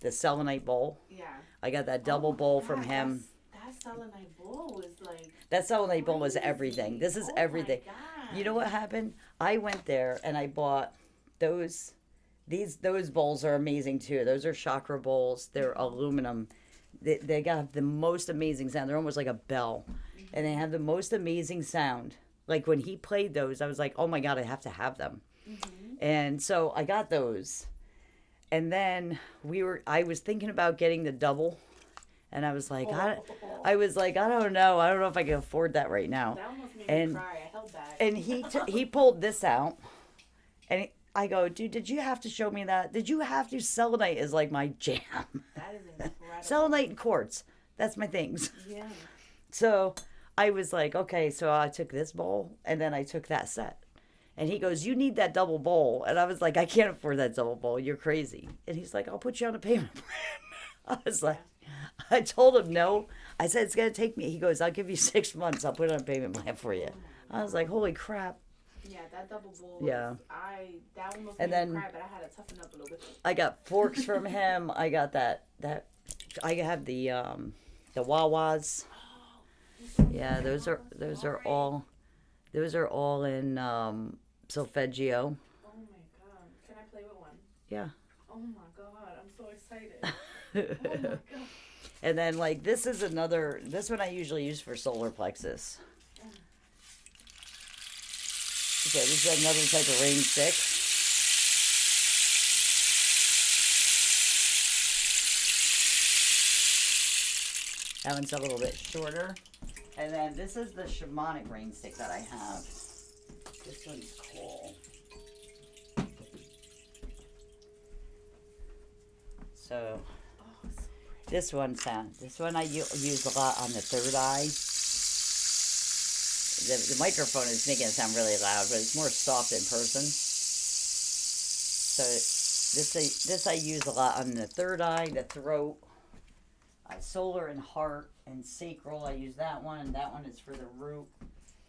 the selenite bowl. Yeah. I got that double bowl from him. That selenite bowl was like. That selenite bowl was crazy. everything. This is Oh my everything. God. You know what happened? I went there and I bought those. Those bowls are amazing too. Those are chakra bowls. They're aluminum. They got the most amazing sound. They're almost like a bell, and they have the most amazing sound. Like when he played those, I was like, oh my god, I have to have them. And so I got those, and then I was thinking about getting the double, and I was like, I don't know if I can afford that right now. That almost made And- me cry. I held back. And he pulled this out, and I go, dude, did you have to show me that? Did you have to? Selenite is like my jam. That is incredible. Selenite and quartz, that's my things. Yeah. So I was like, okay, so I took this bowl, and then I took that set. And he goes, you need that double bowl. And I was like, I can't afford that double bowl. You're crazy. And he's like, I'll put you on a payment plan. I was like, I told him no. I said, it's going to take me. He goes, I'll give you 6 months. I'll put it on a payment plan for you. I was like, holy crap. Yeah, that double bowl. Yeah. That almost And made then- me cry, but I had to toughen up a little bit. I got forks from him. I got that I have the Wawas. Yeah, those are all in solfeggio. Oh my god. Can I play with one? Yeah. Oh my god. I'm so excited. Oh my god. And then like this one I usually use for solar plexus. Okay, this is another type of range 6. That one's a little bit shorter. And then this is the shamanic rain stick that I have. This one's cool. So Oh, so pretty. this one I use a lot on the third eye. The microphone is making it sound really loud, but it's more soft in person. So this I use a lot on the third eye, the throat, solar and heart, and sacral. I use that one, and that one is for the root.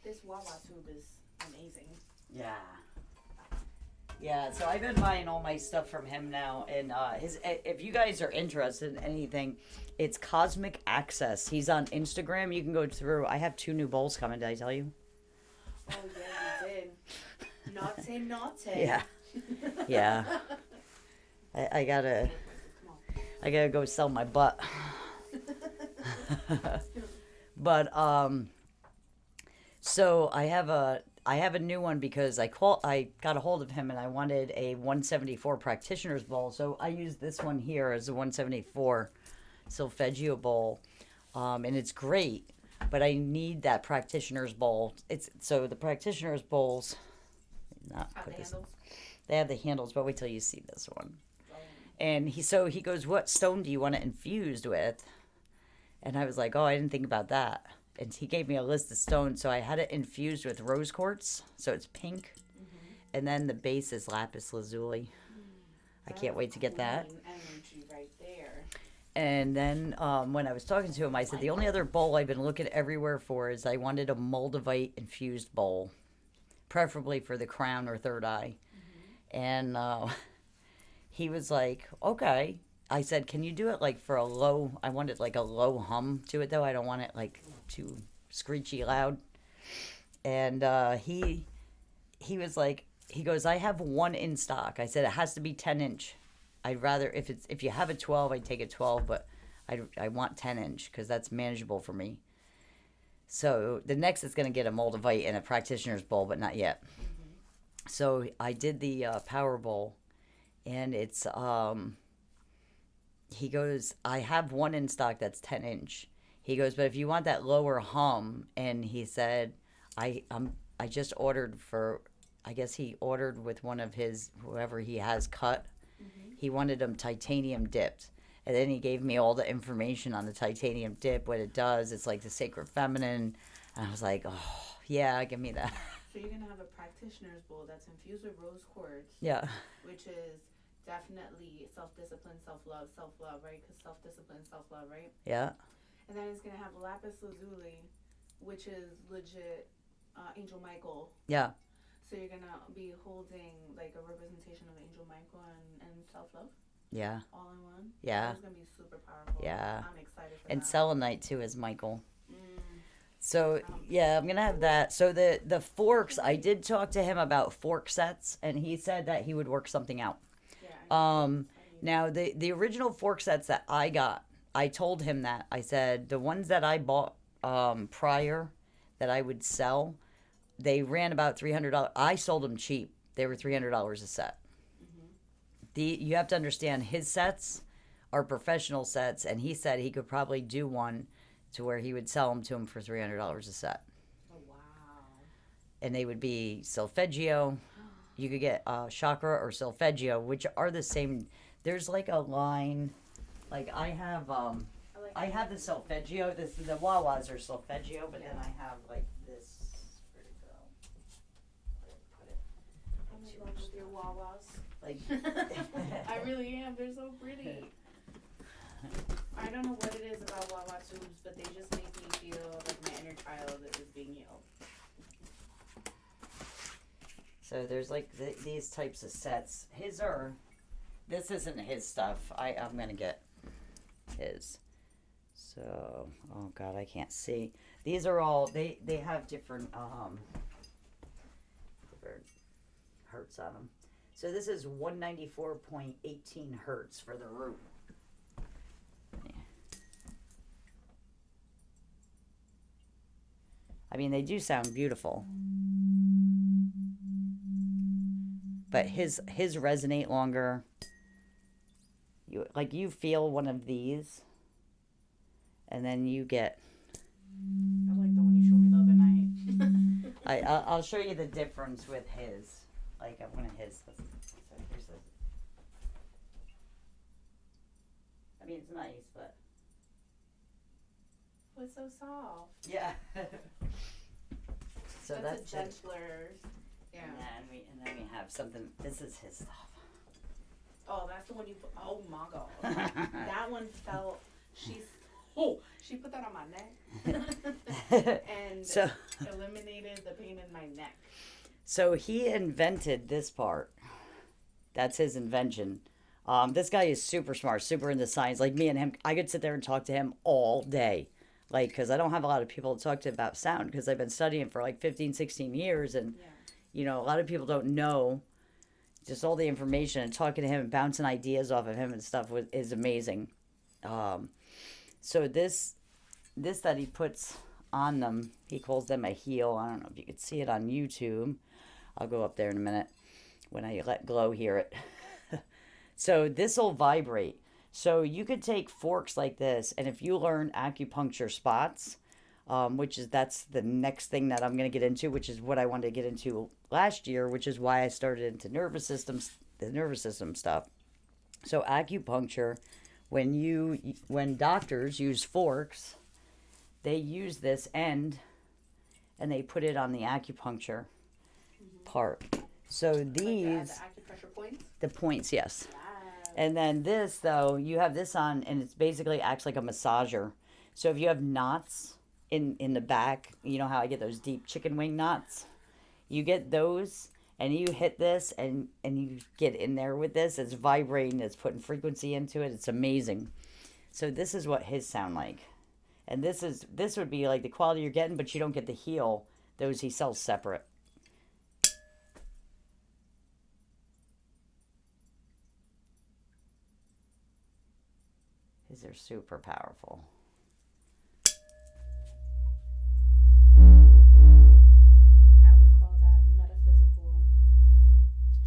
This Wawa tube is amazing. Yeah. Yeah, so I've been buying all my stuff from him now, and if you guys are interested in anything, it's Cosmic Access. He's on Instagram. You can go through. I have 2 new bowls coming. Did I tell you? Oh yeah, you did. Naughty. Yeah. Yeah. I gotta go sell my butt. But so I have a new one because I got a hold of him and I wanted a 174 practitioner's bowl. So I use this one here as a 174 solfeggio bowl, and it's great. But I need that practitioner's bowl. So the practitioner's bowls. not Have put the this. handles. They have the handles, but wait till you see this one. Oh. And he goes, "What stone do you want it infused with?" And I was like, "Oh, I didn't think about that." And he gave me a list of stones, so I had it infused with rose quartz, so it's pink, and then the base is lapis lazuli. I can't wait to get that. Queen energy right there. And then when I was talking to him, I said the only other bowl I've been looking everywhere for is I wanted a moldavite infused bowl, preferably for the crown or third eye. And he was like, "Okay." I said, "Can you do it like for a low?" I wanted like a low hum to it though. I don't want it like too screechy loud. And he was like, he goes, "I have one in stock." I said, "It has to be 10-inch. I'd rather if you have a 12, I'd take a 12, but I want 10-inch because that's manageable for me." So the next is going to get a moldavite and a practitioner's bowl, but not yet. So I did the power bowl, and it's he goes, "I have one in stock that's 10-inch." He goes, "But if you want that lower hum," and he said, I just ordered for, I guess he ordered with one of his, whoever he has cut. He wanted them titanium dipped. And then he gave me all the information on the titanium dip, what it does. It's like the sacred feminine. And I was like, "Oh, yeah, give me that." So you're gonna have a practitioner's bowl that's infused with rose quartz, Yeah. which is definitely self-discipline, self-love, right? Because self-discipline, self-love, right? Yeah. And then it's gonna have lapis lazuli, which is legit Angel Michael. Yeah. So you're gonna be holding like a representation of Angel Michael and self-love Yeah. all in one. Yeah. It's gonna be super powerful. Yeah. I'm excited for And that. selenite too is Michael. Mm. So yeah, I'm gonna have that. So the forks, I did talk to him about fork sets, and he said that he would work something out. Yeah. Now the original fork sets that I got, I told him that I said the ones that I bought prior that I would sell, they ran about $300. I sold them cheap. They were $300 a set. You have to understand his sets are professional sets, and he said he could probably do one to where he would sell them to him for $300 a set, Oh, wow. and they would be solfeggio. You could get chakra or solfeggio, which are the same. There's like a line, like I have the solfeggio. The Wawas are solfeggio, but then I have like this. Where'd it go? Where did I put it? I'm in love with your Wawas. Like I really am. They're so pretty. I don't know what it is about Wawa tubes, but they just make me feel like my inner child is being healed. So there's like these types of sets. This isn't his stuff. I'm gonna get his. So, oh God, I can't see. These are all, they have different hertz on them. So this is 194.18 hertz for the root. Yeah. I mean, they do sound beautiful. But his resonate longer. You feel one of these, and then you get. I like the one you showed me the other night. I'll show you the difference with his. Like one of his. So here's this. I mean, it's nice, but. Oh, it's so soft. Yeah. So That's that's a it. gentler. Yeah. And then we have something. This is his stuff. Oh, that's the one you put. Oh my God. That one felt. She put that on my neck and So eliminated the pain in my neck. So he invented this part. That's his invention. This guy is super smart, super into science. Like me and him, I could sit there and talk to him all day. Like, because I don't have a lot of people to talk to about sound because I've been studying for like 15, 16 years. And, Yeah. a lot of people don't know just all the information, and talking to him and bouncing ideas off of him and stuff is amazing. So this that he puts on them, he calls them a heel. I don't know if you could see it on YouTube. I'll go up there in a minute when I let Glow hear it. So this will vibrate. So you could take forks like this, and if you learn acupuncture spots, that's the next thing that I'm going to get into, which is what I wanted to get into last year, which is why I started into the nervous system stuff. So acupuncture, when doctors use forks, they use this end and they put it on the acupuncture part. So these, the acupressure points. the points, yes. Wow. And then this, though, you have this on, and it's basically acts like a massager. So if you have knots in the back, you know how I get those deep chicken wing knots? You get those, and you hit this, and you get in there with this. It's vibrating. It's putting frequency into it. It's amazing. So this is what his sound like. And this would be like the quality you're getting, but you don't get the heel. Those he sells separate. These are super powerful. I would call that metaphysical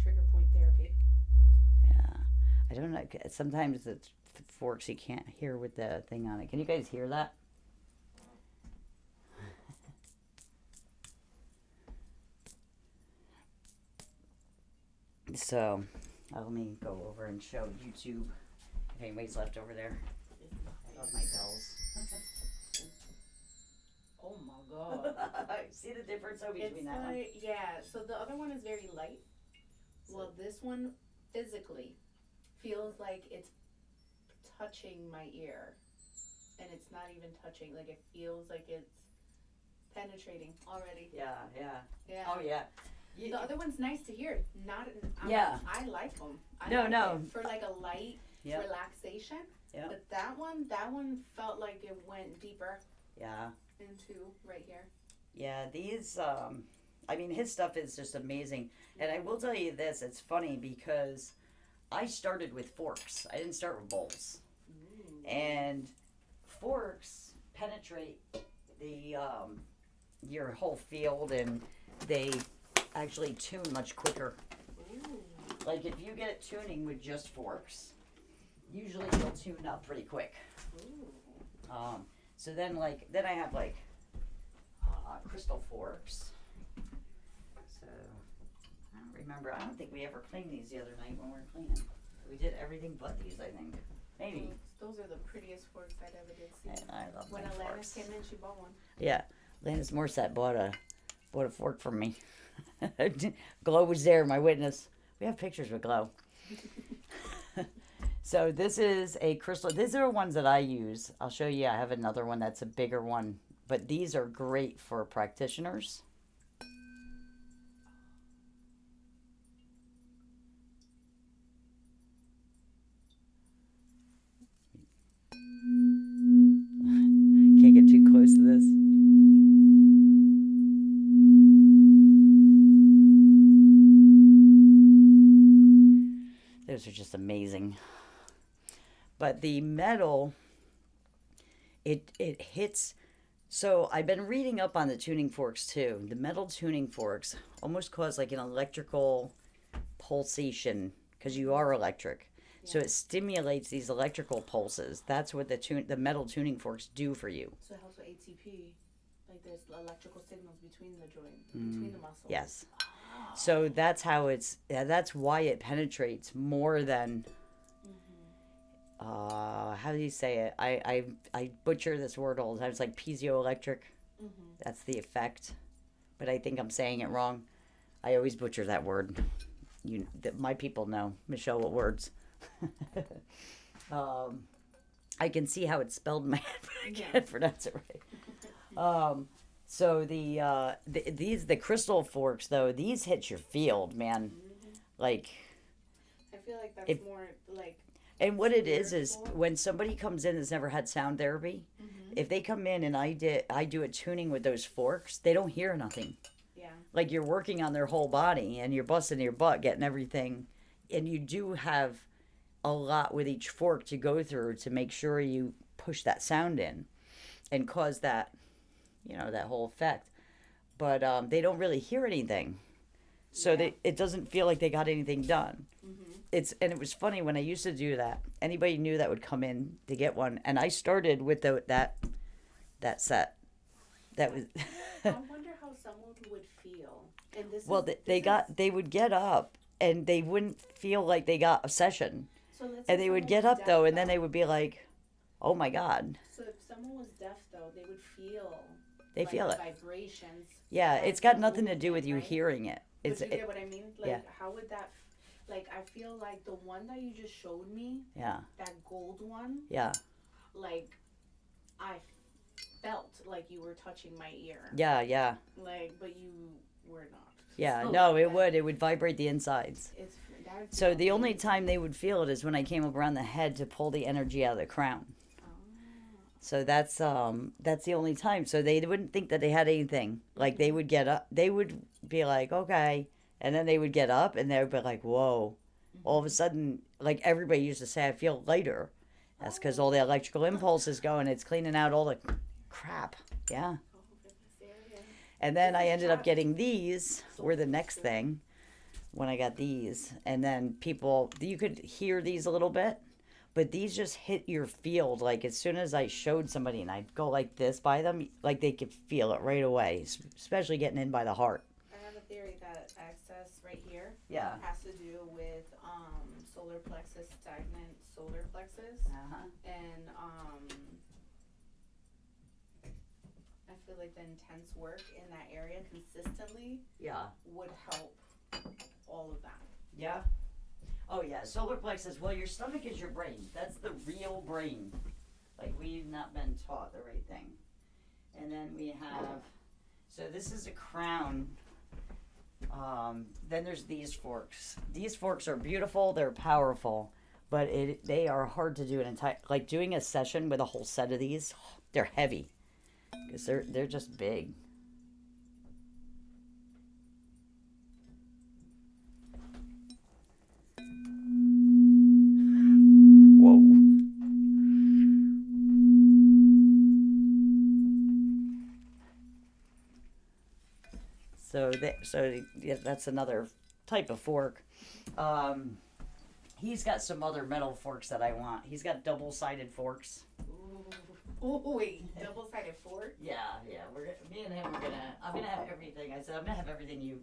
trigger point therapy. Yeah. I don't know. Sometimes the forks you can't hear with the thing on it. Can you guys hear that? So, let me go over and show YouTube if anybody's left over there. I love my bells. Oh my god. See the difference though It's between that one? like, yeah, so the other one is very light. Well, this one physically feels like it's touching my ear. And it's not even touching. Like, it feels like it's penetrating already. Yeah. Yeah. Oh yeah. The other one's nice to hear. Yeah. I like them. No. For like a light Yeah. relaxation. Yeah. But that one felt like it went deeper Yeah. into right here. Yeah, these, I mean, his stuff is just amazing. And I will tell you this, it's funny because I started with forks. I didn't start with bowls. And forks penetrate the, your whole field, and they actually tune much quicker. Ooh. Like if you get tuning with just forks, usually you'll tune up pretty quick. Ooh. So then I have crystal forks. So I don't remember. I don't think we ever cleaned these the other night when we were cleaning. We did everything but these, I think. Maybe. Those are the prettiest forks I'd ever did see. And I love When my Alanis forks. came in, she bought one. Yeah, Landis Morissette bought a fork from me. Glow was there, my witness. We have pictures with Glow. So this is a crystal. These are the ones that I use. I'll show you. I have another one that's a bigger one. But these are great for practitioners. Can't get too close to this. Those are just amazing. But the metal, it hits. So I've been reading up on the tuning forks too. The metal tuning forks almost cause like an electrical pulsation because you are electric. Yeah. So it stimulates these electrical pulses. That's what the metal tuning forks do for you. So it helps with ATP. Like there's electrical signals between the joint, between the muscles. Yes. So that's how that's why it penetrates more than, how do you say it? I butcher this word all the time. It's like piezoelectric. That's the effect. But I think I'm saying it wrong. I always butcher that word. My people know. Michelle, what words? I can see how it's spelled in my head, but I can't pronounce it right. So the crystal forks though, these hit your field, man. Like, I feel like that's more like. And what it is when somebody comes in that's never had sound therapy, if they come in and I do a tuning with those forks, they don't hear nothing. Yeah. Like you're working on their whole body and you're busting your butt getting everything, and you do have a lot with each fork to go through to make sure you push that sound in and cause that, that whole effect. But they don't really hear anything. So it doesn't feel like they got anything done. And it was funny when I used to do that. Anybody knew that would come in to get one. And I started with that set. that was. I wonder how someone would feel. And this Well, is, they would get up and they wouldn't feel like they got a session, so let's say and they would someone get was up though, deaf, and then they would be like, "Oh my God." So if someone was deaf though, they would feel. They like, feel the it. vibrations. Yeah, and it's got the nothing to do movement, with you right? hearing it. But It's you get what I mean? Like, yeah. how would that? Like, I feel like the one that you just showed me, yeah, that gold one, yeah, like, I felt like you were touching my ear. yeah, yeah, Like, but you were not. yeah. So No, it that- would. It would vibrate the insides. It's that would So feel the only amazing. time they would feel it is when I came up around the head to pull the energy out of the crown. Oh. So that's the only time. So they wouldn't think that they had anything. Like they would get up, they would be like, okay, and then they would get up and they would be like, whoa. All of a sudden, like everybody used to say, I feel lighter. That's because all the electrical impulses going. It's cleaning out all the crap. Yeah. Oh, goodness, yeah, yeah. And then This I is ended up trapped. getting these. Were the next thing when I got these, and then people, you could hear these a little bit. But these just hit your field. Like as soon as I showed somebody and I'd go like this by them, like they could feel it right away, especially getting in by the heart. I have a theory that access right here Yeah. has to do with solar plexus, stagnant solar plexus, Uh-huh. and I feel like the intense work in that area consistently Yeah. would help all of that. Yeah. Oh yeah, solar plexus. Well, your stomach is your brain. That's the real brain. Like we've not been taught the right thing. And then we have. So this is a crown. Then there's these forks. These forks are beautiful. They're powerful, but they are hard to do an entire. Like doing a session with a whole set of these. They're heavy, because they're just big. Whoa. So yeah, that's another type of fork. He's got some other metal forks that I want. He's got double-sided forks. Ooh, wait, double-sided fork? Yeah, yeah. Me and him are gonna. I'm gonna have everything. I said I'm gonna have everything you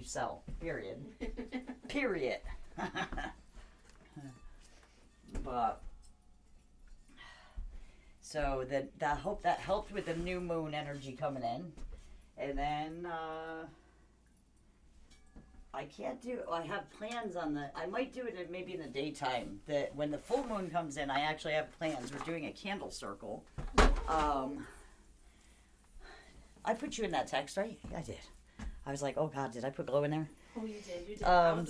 sell. Period. Period. But so that I hope that helped with the new moon energy coming in, and then I can't do. I have plans on the. I might do it maybe in the daytime. That when the full moon comes in, I actually have plans. We're doing a candle circle. I put you in that text, right? Yeah, I did. I was like, oh God, did I put glow in there? Oh, you did. You did. So- I was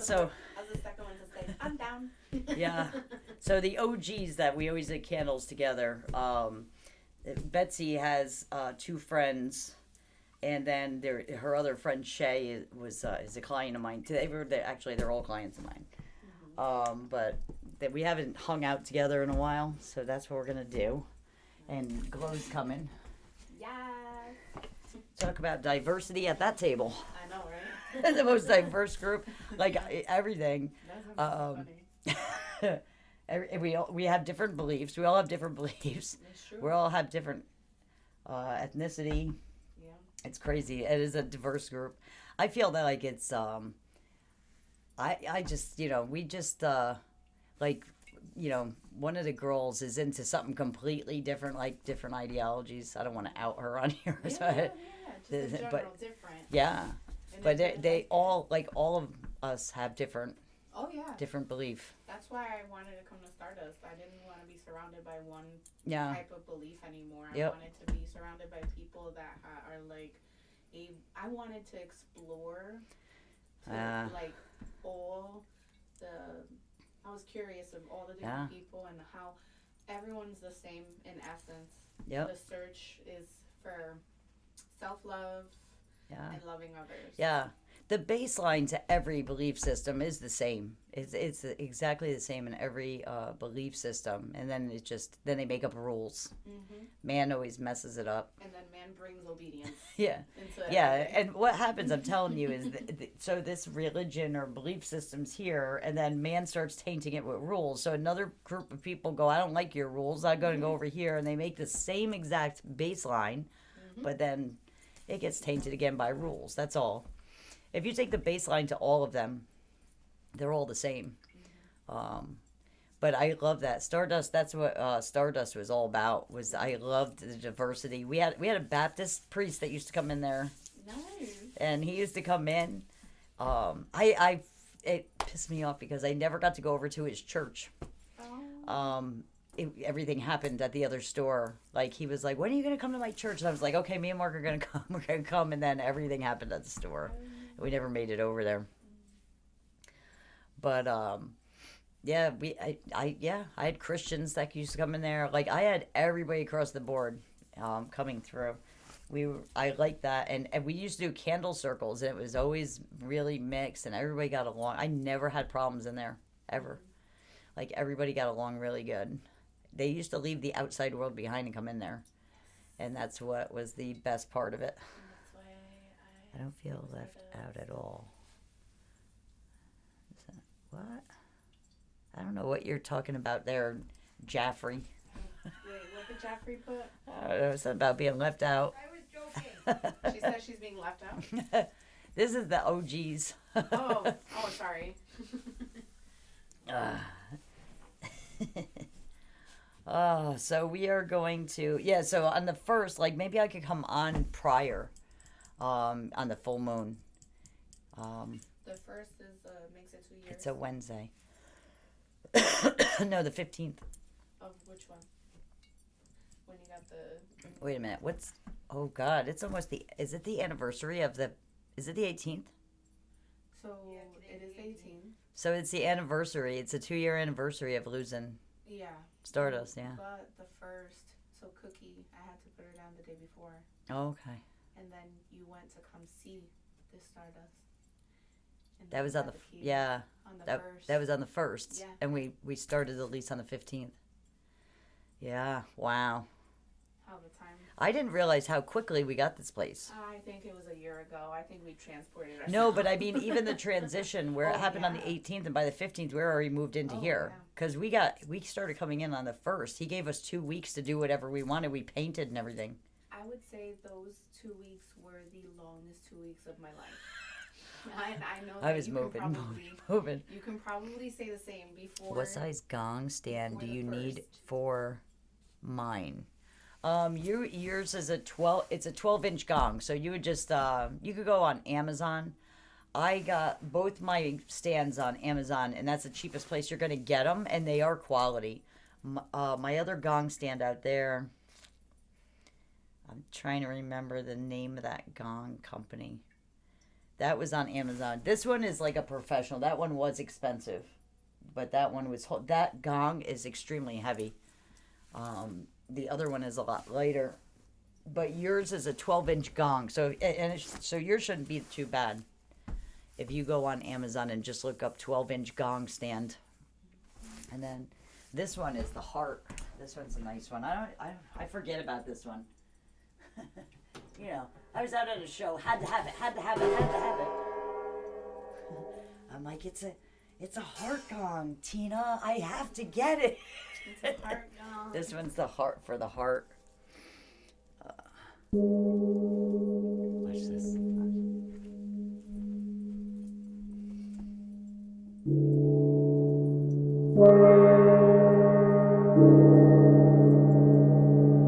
the second one to say, I'm down. Yeah. So the OGs that we always did candles together. Betsy has two friends, and then her other friend Shay is a client of mine. They're all clients of mine. But that we haven't hung out together in a while, so that's what we're gonna do. And Glow's coming. Yes. Talk about diversity at that table. I know, right? The most diverse group, like everything. That's funny. We have different beliefs. We all have different beliefs. It's true. We all have different ethnicity. Yeah. It's crazy. It is a diverse group. I feel that like it's I just we just one of the girls is into something completely different, like different ideologies. I don't want to out her on here, Yeah, so yeah. Just in but- general, different. yeah. And But it's they all all of us have different Oh yeah. belief. That's why I wanted to come to Stardust. I didn't want to be surrounded by one Yeah. type of belief anymore. I Yep. wanted to be surrounded by people that are like, I wanted to explore, like all the. I was curious of all the different people and how everyone's the same in essence. Yep. The search is for self-love Yeah. and loving others. Yeah. The baseline to every belief system is the same. It's exactly the same in every belief system, and then then they make up rules. Mm-hmm. Man always messes it up. And then man brings obedience Yeah. into Yeah, everything. and what happens, I'm telling you, is so this religion or belief system's here, and then man starts tainting it with rules. So another group of people go, I don't like your rules, I'm going to go over here, and they make the same exact baseline, but then it gets tainted again by rules. That's all. If you take the baseline to all of them, they're all the same. But I love that Stardust. That's what Stardust was all about. Was I loved the diversity. We had a Baptist priest that used to come in there, Nice. and he used to come in. It pissed me off because I never got to go over to his church. Oh. Everything happened at the other store. Like, he was like, when are you going to come to my church? And I was like, okay, me and Mark are going to come. We're going to come. And then everything happened at the store. We never made it over there. But, yeah, I had Christians that used to come in there. Like, I had everybody across the board coming through. I liked that. And we used to do candle circles. And it was always really mixed. And everybody got along. I never had problems in there, ever. Like, everybody got along really good. They used to leave the outside world behind and come in there. And that's what was the best part of it. That's why I don't feel left out at all. What? I don't know what you're talking about there, Jaffrey. Wait, what did Jaffrey put? I don't know, something about being left out. I was joking. She says she's being left out. This is the OGs. Oh, sorry. So we are going to, so on the first, like, maybe I could come on prior, on the full moon. The first is makes it 2 years. It's a Wednesday. No, the 15th. Of which one? When you got the. Wait a minute. Oh God, it's almost is it the anniversary of is it the 18th? So Yeah, it is 18. So it's the anniversary. It's a 2-year anniversary of losing Yeah. Stardust, yeah. But the first, so Cookie, I had to put her down the day before. Oh, okay. And then you went to come see the Stardust. And That then was you on got the, key yeah, on the that, first. that was on the 1st. Yeah. And we started the lease on the 15th. Yeah, wow. How the time. I didn't realize how quickly we got this place. I think it was a year ago. I think we transported ourselves. No, but I mean, even the transition where it Oh, happened on the yeah. 18th, and by the 15th, we already moved into Oh, here. yeah. Because we started coming in on the 1st. He gave us 2 weeks to do whatever we wanted. We painted and everything. I would say those 2 weeks were the longest 2 weeks of my life. I know that I was you can moving. probably, You can probably say the same before. What size gong stand do before the you need first. for mine? Yours is a 12. It's a 12-inch gong. So you would just you could go on Amazon. I got both my stands on Amazon, and that's the cheapest place you're gonna get them, and they are quality. My other gong stand out there. I'm trying to remember the name of that gong company. That was on Amazon. This one is like a professional. That one was expensive, but that one was that gong is extremely heavy. The other one is a lot lighter, but yours is a 12-inch gong. So so yours shouldn't be too bad. If you go on Amazon and just look up 12-inch gong stand, and then this one is the heart. This one's a nice one. I forget about this one. You know, I was out at a show, had to have it. I'm like, it's a heart gong, Tina. I have to get it. It's a heart gong. This one's the heart for the heart. Watch this.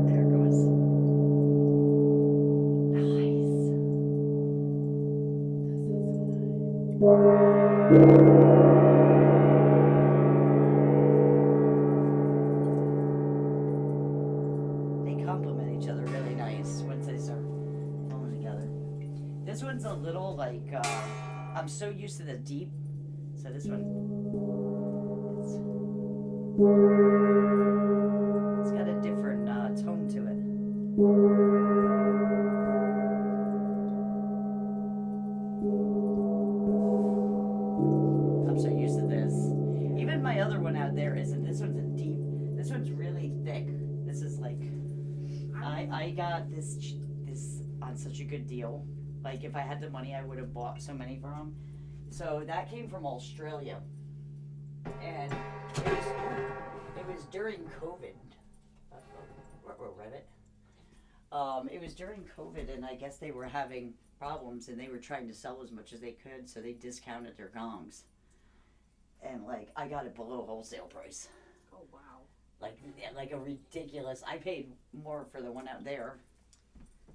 There it goes. Nice. They complement each other really nice once they start flowing together. This one's a little like, I'm so used to the deep, so this one, it's got a different tone to it. I'm so used to this. Even my other one out there isn't. This one's a deep. This one's really thick. This is like, I got this on such a good deal. Like, if I had the money, I would have bought so many from them. So that came from Australia, and it was during COVID. Reddit. It was during COVID, and I guess they were having problems, and they were trying to sell as much as they could, so they discounted their gongs. And like, I got it below wholesale price. Oh wow. Like a ridiculous. I paid more for the one out there,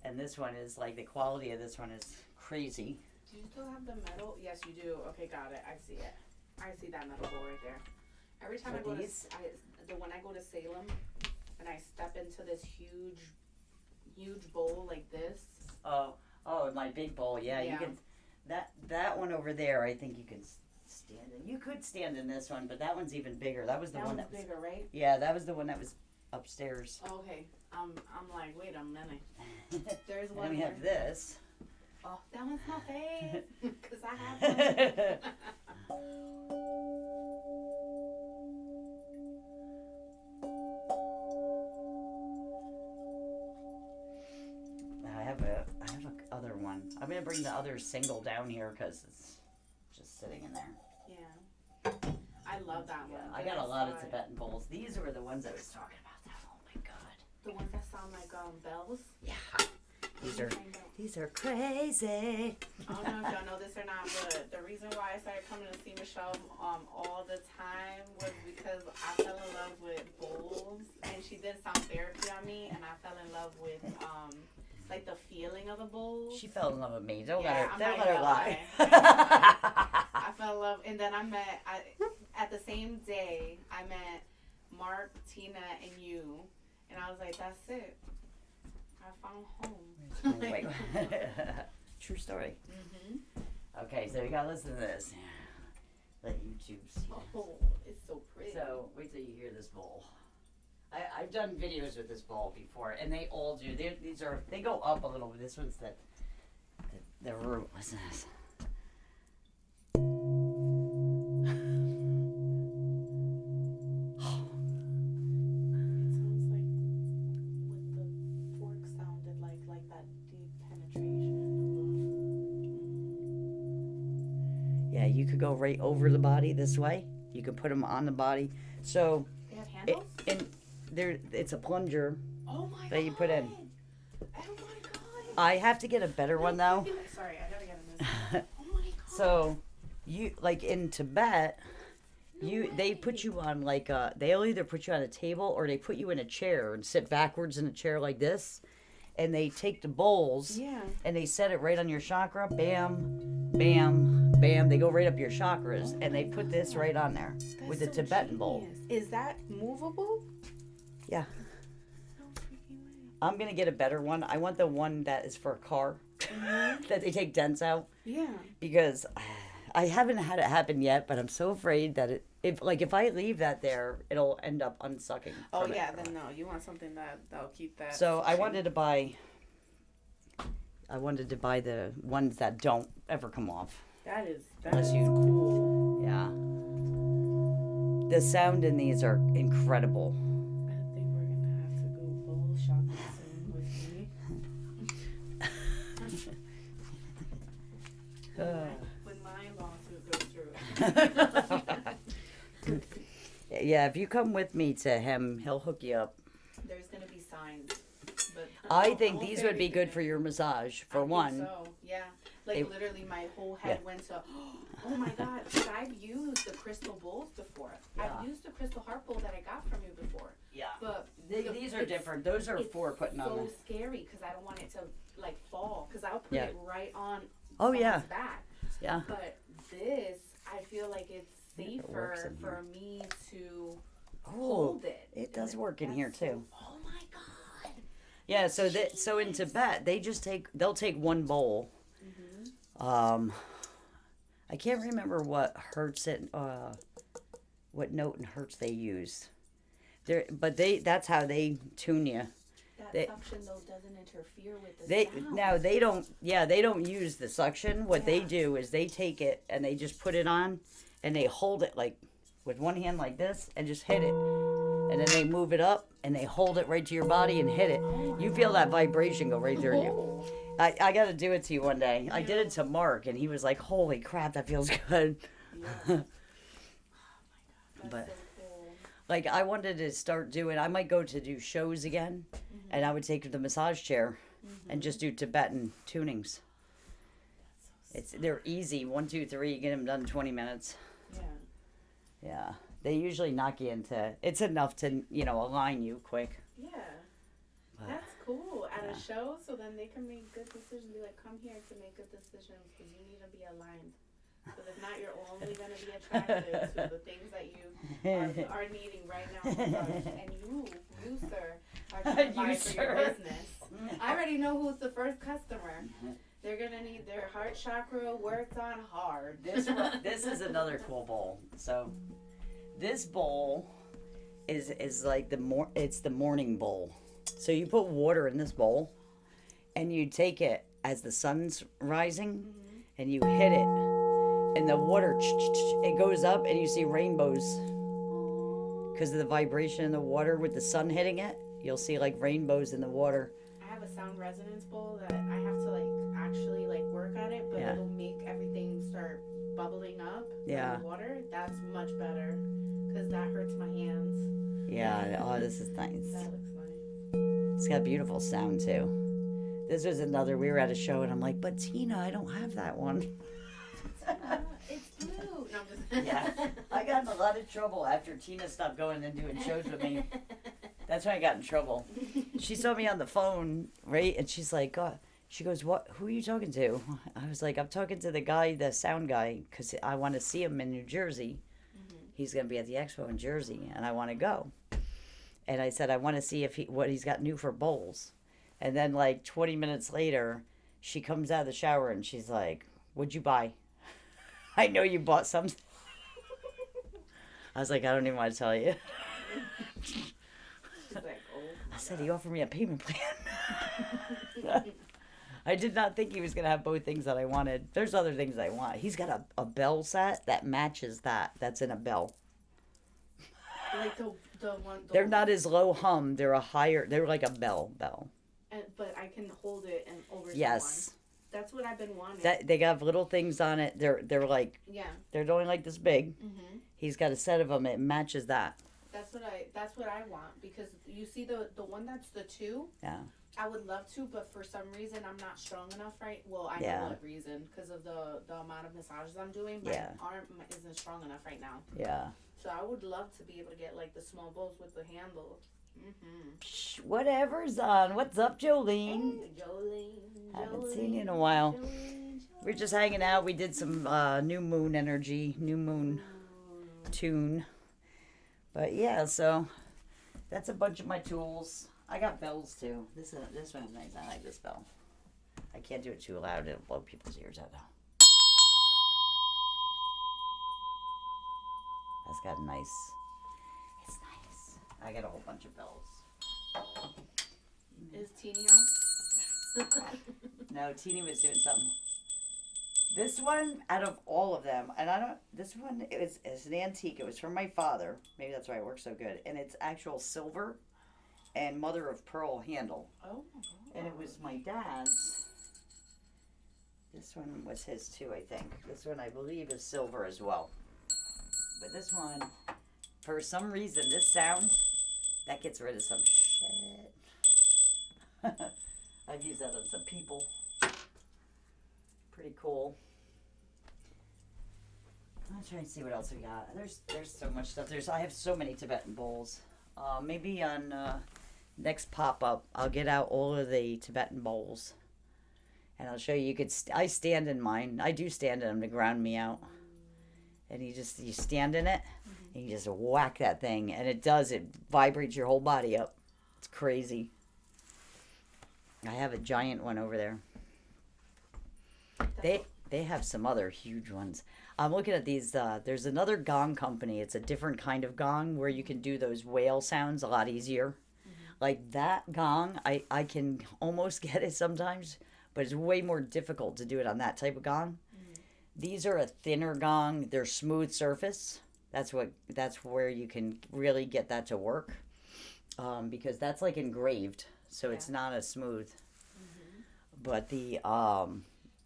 and this one is like, the quality of this one is crazy. Do you still have the metal? Yes, you do. Okay, got it. I see it. I see that metal bowl right there. Every time So I go these- when I go to Salem, and I step into this huge bowl like this. Oh, my big bowl. Yeah, you Yeah. can. That one over there, I think you can stand in. You could stand in this one, but that one's even bigger. That was the That one one's that was. bigger, right? Yeah, that was the one that was upstairs. Okay. I'm like, wait a minute. There's And one. then we have here. this. Oh, that one's my fave. Cause I have one. I have a other one. I'm gonna bring the other single down here because it's just sitting in there. Yeah. I love that Yeah, one. I When got a lot of saw it. Tibetan bowls. These were the ones I was talking about. Oh my god. The ones that sound like bells. Yeah. These Let are me find out. these are crazy. I don't know if y'all know this or not, but the reason why I started coming to see Michelle all the time was because I fell in love with bowls, and she did sound therapy on me, and I fell in love with like the feeling of the bowls. She fell in love with me. Don't Yeah, let her. I'm Don't not let her gonna lie. I fell in love, and then at the same day I met Mark, Tina, and you, and I was like, that's it. I found home. Wait. True story. Mhm. Okay, so you gotta listen to this. Let YouTube see. Oh, it's so pretty. So wait till you hear this bowl. I've done videos with this bowl before, and they all do. They go up a little bit. This one's the root. Listen to this. It sounds like what the fork sounded like that deep penetration. Yeah, you could go right over the body this way. You could put them on the body. So They have it, handles? and there, it's a plunger Oh my god. that you put in. Oh my god. I have to get a better one though. Sorry, I gotta get in this. Oh my god. So, you like in Tibet, they put you on like they'll either put you on a table or they put you in a chair and sit backwards in a chair like this, and they take the bowls Yeah. and they set it right on your chakra. Bam, bam, bam. They go right up your chakras, and they put this right on there with the That's so Tibetan bowl. genius. Is that movable? Yeah. No freaking way. I'm gonna get a better one. I want the one that is for a car that they take dents out, Yeah. because I haven't had it happen yet, but I'm so afraid that if I leave that there, it'll end up unsucking. Oh from it. yeah, then no. You want something that'll keep that. So I shape. wanted to buy the ones that don't ever come off. That is Unless you- cool. Yeah. The sound in these are incredible. I think we're gonna have to go bowl shopping soon with me. When my lawsuit goes through. Yeah, if you come with me to him, he'll hook you up. There's gonna be signs, but I think won't these say would be good anything. for your massage, I for think one. So yeah, like They- literally, my whole head went to. Oh my god! But I've used the crystal bowls before. Yeah. I've used the crystal heart bowl that I got from you before. Yeah. But These are it's- different. Those are it's for putting on so there. scary because I don't want it to like fall because I'll put Yeah. it right on. Oh, someone's yeah. Back. Yeah. But this, I feel like it's it works safer in for me to Oh, hold it. it does And work in that's here so- too. Oh my god. Yeah, so in Tibet, they'll take one bowl. I can't remember what hertz what note and hertz they use. That's how they tune you. That They- suction though doesn't interfere with the They sound. they don't use the suction. What they Yeah. do is they take it and they just put it on, and they hold it like with one hand like this and just hit it, and then they move it up and they hold it right to your body and hit it. You feel that vibration go right through you. I got to do it to you one day. I did it to Mark, and he was like, "Holy crap, that feels good." Yeah. That's But- so cool. Like I wanted to start doing. I might go to do shows again, and I would take the massage chair and just do Tibetan tunings. They're easy. 1, 2, 3. Get them done in 20 minutes. Yeah. Yeah, they usually knock you into. It's enough to align you quick. Yeah. But, That's cool. At yeah. a show, so then they can make good decisions. Be like, come here to make good decisions because you need to be aligned. Because if not, you're only going to be attracted to the things that you are needing right now. And you, sir, are trying to buy You, for your sir. business. I already know who's the first customer. They're going to need their heart chakra worked on hard. This is another cool bowl. So, this bowl is like it's the morning bowl. So you put water in this bowl, and you take it as the sun's rising, and you hit it, and the water it goes up, and you see rainbows because of the vibration in the water with the sun hitting it. You'll see like rainbows in the water. I have a sound resonance bowl that I have to actually work on it, but Yeah. it'll make everything start bubbling up. Yeah. In the water. That's much better because that hurts my hands. Yeah. Oh, this is nice. That looks nice. It's got beautiful sound too. This was another. We were at a show, and I'm like, but Tina, I don't have that one. It's blue. No, I'm just Yeah, I got in a lot of trouble after Tina stopped going and doing shows with me. That's when I got in trouble. She saw me on the phone, right? And she's like, she goes, "What? Who are you talking to?" I was like, "I'm talking to the guy, the sound guy, because I want to see him in New Jersey. He's going to be at the expo in Jersey, and I want to go." And I said, "I want to see what he's got new for bowls." And then 20 minutes later, she comes out of the shower and she's like, "What'd you buy?" I know you bought something. I was like, I don't even want to tell you. She's like, oh. I said, he offered me a payment plan. I did not think he was going to have both things that I wanted. There's other things I want. He's got a bell set that matches that's in a bell. Like the one. They're not as low hum. They're like a bell. But I can hold it and over. Yes. Someone. That's what I've been wanting. They got little things on it. They're like, yeah. they're only like this big. Mhm. He's got a set of them. It matches that. That's what I want because you see the one that's the 2. Yeah. I would love to, but for some reason I'm not strong enough Well, I Yeah. know what reason because of the amount of massages I'm doing. My Yeah. arm isn't strong enough right now. Yeah. So I would love to be able to get the small bowls with the handle. Shh, whatever's on. What's up, Jolene? Hey, Jolene. Haven't seen you in a while. We're just hanging out. We did some new moon energy, new moon tune. But yeah, so that's a bunch of my tools. I got bells too. This one's nice. I like this bell. I can't do it too loud. It'll blow people's ears out though. That's got nice. It's nice. I got a whole bunch of bells. Is Teeny on? No, Teeny was doing something. This one, out of all of them, and this one it's an antique. It was from my father. Maybe that's why it works so good. And it's actual silver and mother of pearl handle. Oh. And it was my dad's. This one was his too, I think. This one, I believe, is silver as well. But this one, for some reason, this sound, that gets rid of some shit. I've used that on some people. Pretty cool. I'm trying to see what else we got. There's so much stuff. I have so many Tibetan bowls. Maybe on next pop-up, I'll get out all of the Tibetan bowls. And I'll show you. I stand in mine. I do stand in them to ground me out. And you stand in it, and you just whack that thing, and it vibrates your whole body up. It's crazy. I have a giant one over there. They have some other huge ones. I'm looking at these. There's another gong company. It's a different kind of gong where you can do those whale sounds a lot easier. Like that gong, I can almost get it sometimes, but it's way more difficult to do it on that type of gong. These are a thinner gong. They're smooth surface. That's where you can really get that to work, because that's like engraved, so it's not as smooth. But the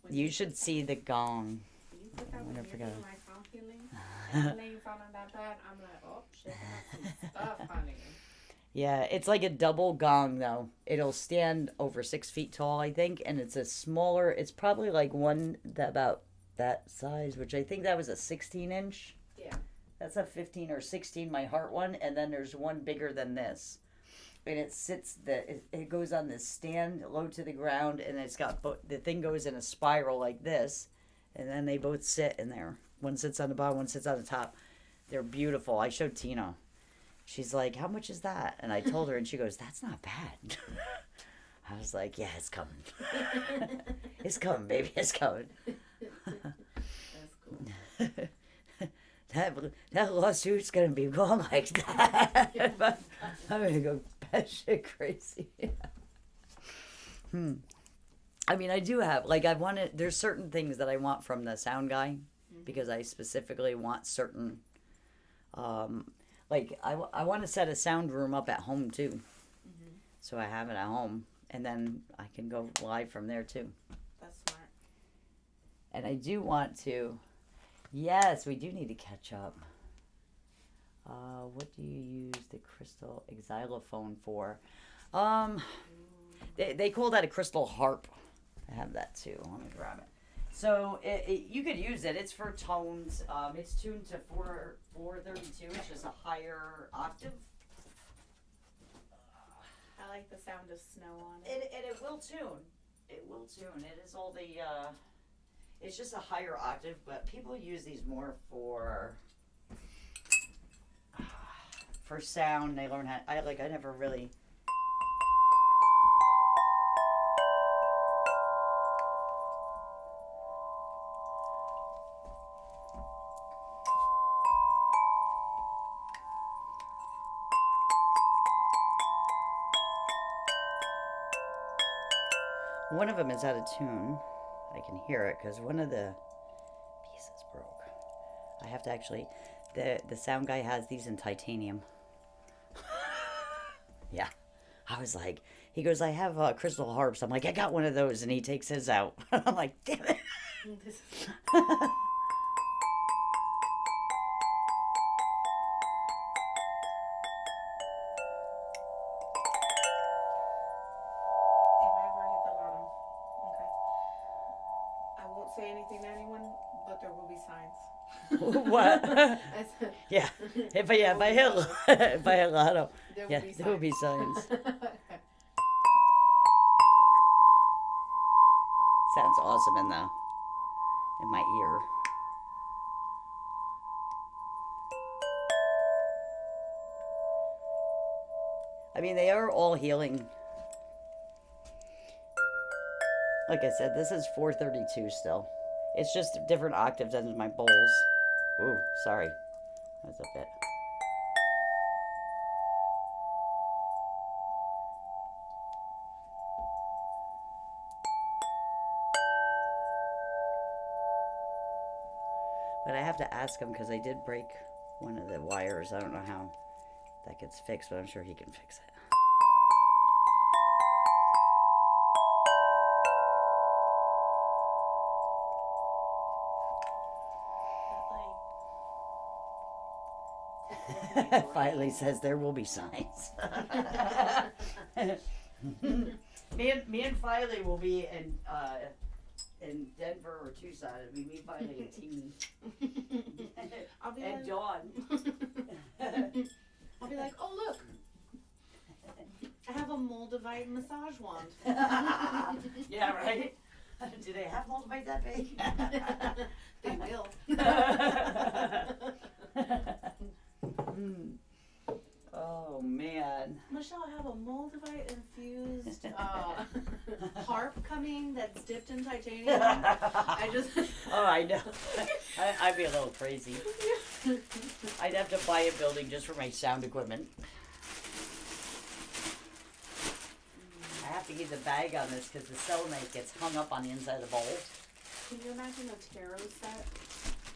you should see the gong. Can you put that I one forgot. my sound healing? And then you sounding that bad, I'm like, oh, shit, that's some stuff, honey. Yeah, it's like a double gong though. It'll stand over 6 feet tall, I think, and it's a smaller. It's probably like one that about that size, which I think that was a 16-inch. Yeah. That's a 15 or 16, my heart one, and then there's one bigger than this, and it sits. It goes on this stand low to the ground, and it's got the thing goes in a spiral like this, and then they both sit in there. One sits on the bottom, one sits on the top. They're beautiful. I showed Tina. She's like, how much is that? And I told her, and she goes, that's not bad. I was like, yeah, it's coming. It's coming, baby. It's coming. That's cool. That lawsuit's going to be going like that. I'm going to go batshit crazy. I mean, I do have, like, there's certain things that I want from the sound guy because I specifically want certain, like, I want to set a sound room up at home, too. So I have it at home, and then I can go live from there, too. That's smart. And I do want to, yes, we do need to catch up. What do you use the crystal xylophone for? They call that a crystal harp. I have that, too. Let me grab it. So you could use it. It's for tones. It's tuned to 432, which is a higher octave. I like the sound of snow on it. And it will tune. It will tune. It is all the. It's just a higher octave, but people use these more for sound. They learn how. I never really. One of them is out of tune. I can hear it because one of the pieces broke. I have to actually, the sound guy has these in titanium. Yeah. I was like, he goes, I have crystal harps. I'm like, I got one of those. And he takes his out. I'm like, damn it. If I ever hit the lotto, okay. I won't say anything to anyone, but there will be signs. What? I said, Yeah. If I hit lotto, there will yeah, be there will be signs. Sounds awesome in my ear. I mean, they are all healing. Like I said, this is 432 still. It's just different octaves as my bowls. Ooh, sorry. That's a bit. But I have to ask him because I did break one of the wires. I don't know how that gets fixed, but I'm sure he can fix it. Finally says there will be signs. me and Filey will be in Denver or Tucson. It'll be me, Filey, and Teeny. I'll be And like, Dawn. I'll be like, oh look, I have a Moldavite massage wand. Yeah, right? Do they have Moldavite that big? They will. Oh, man. Michelle, I have a Moldavite infused harp coming that's dipped in titanium. I just. Oh, I know. I'd be a little crazy. I'd have to buy a building just for my sound equipment. I have to get the bag on this because the selenite gets hung up on the inside of the bowl. Can you imagine a tarot set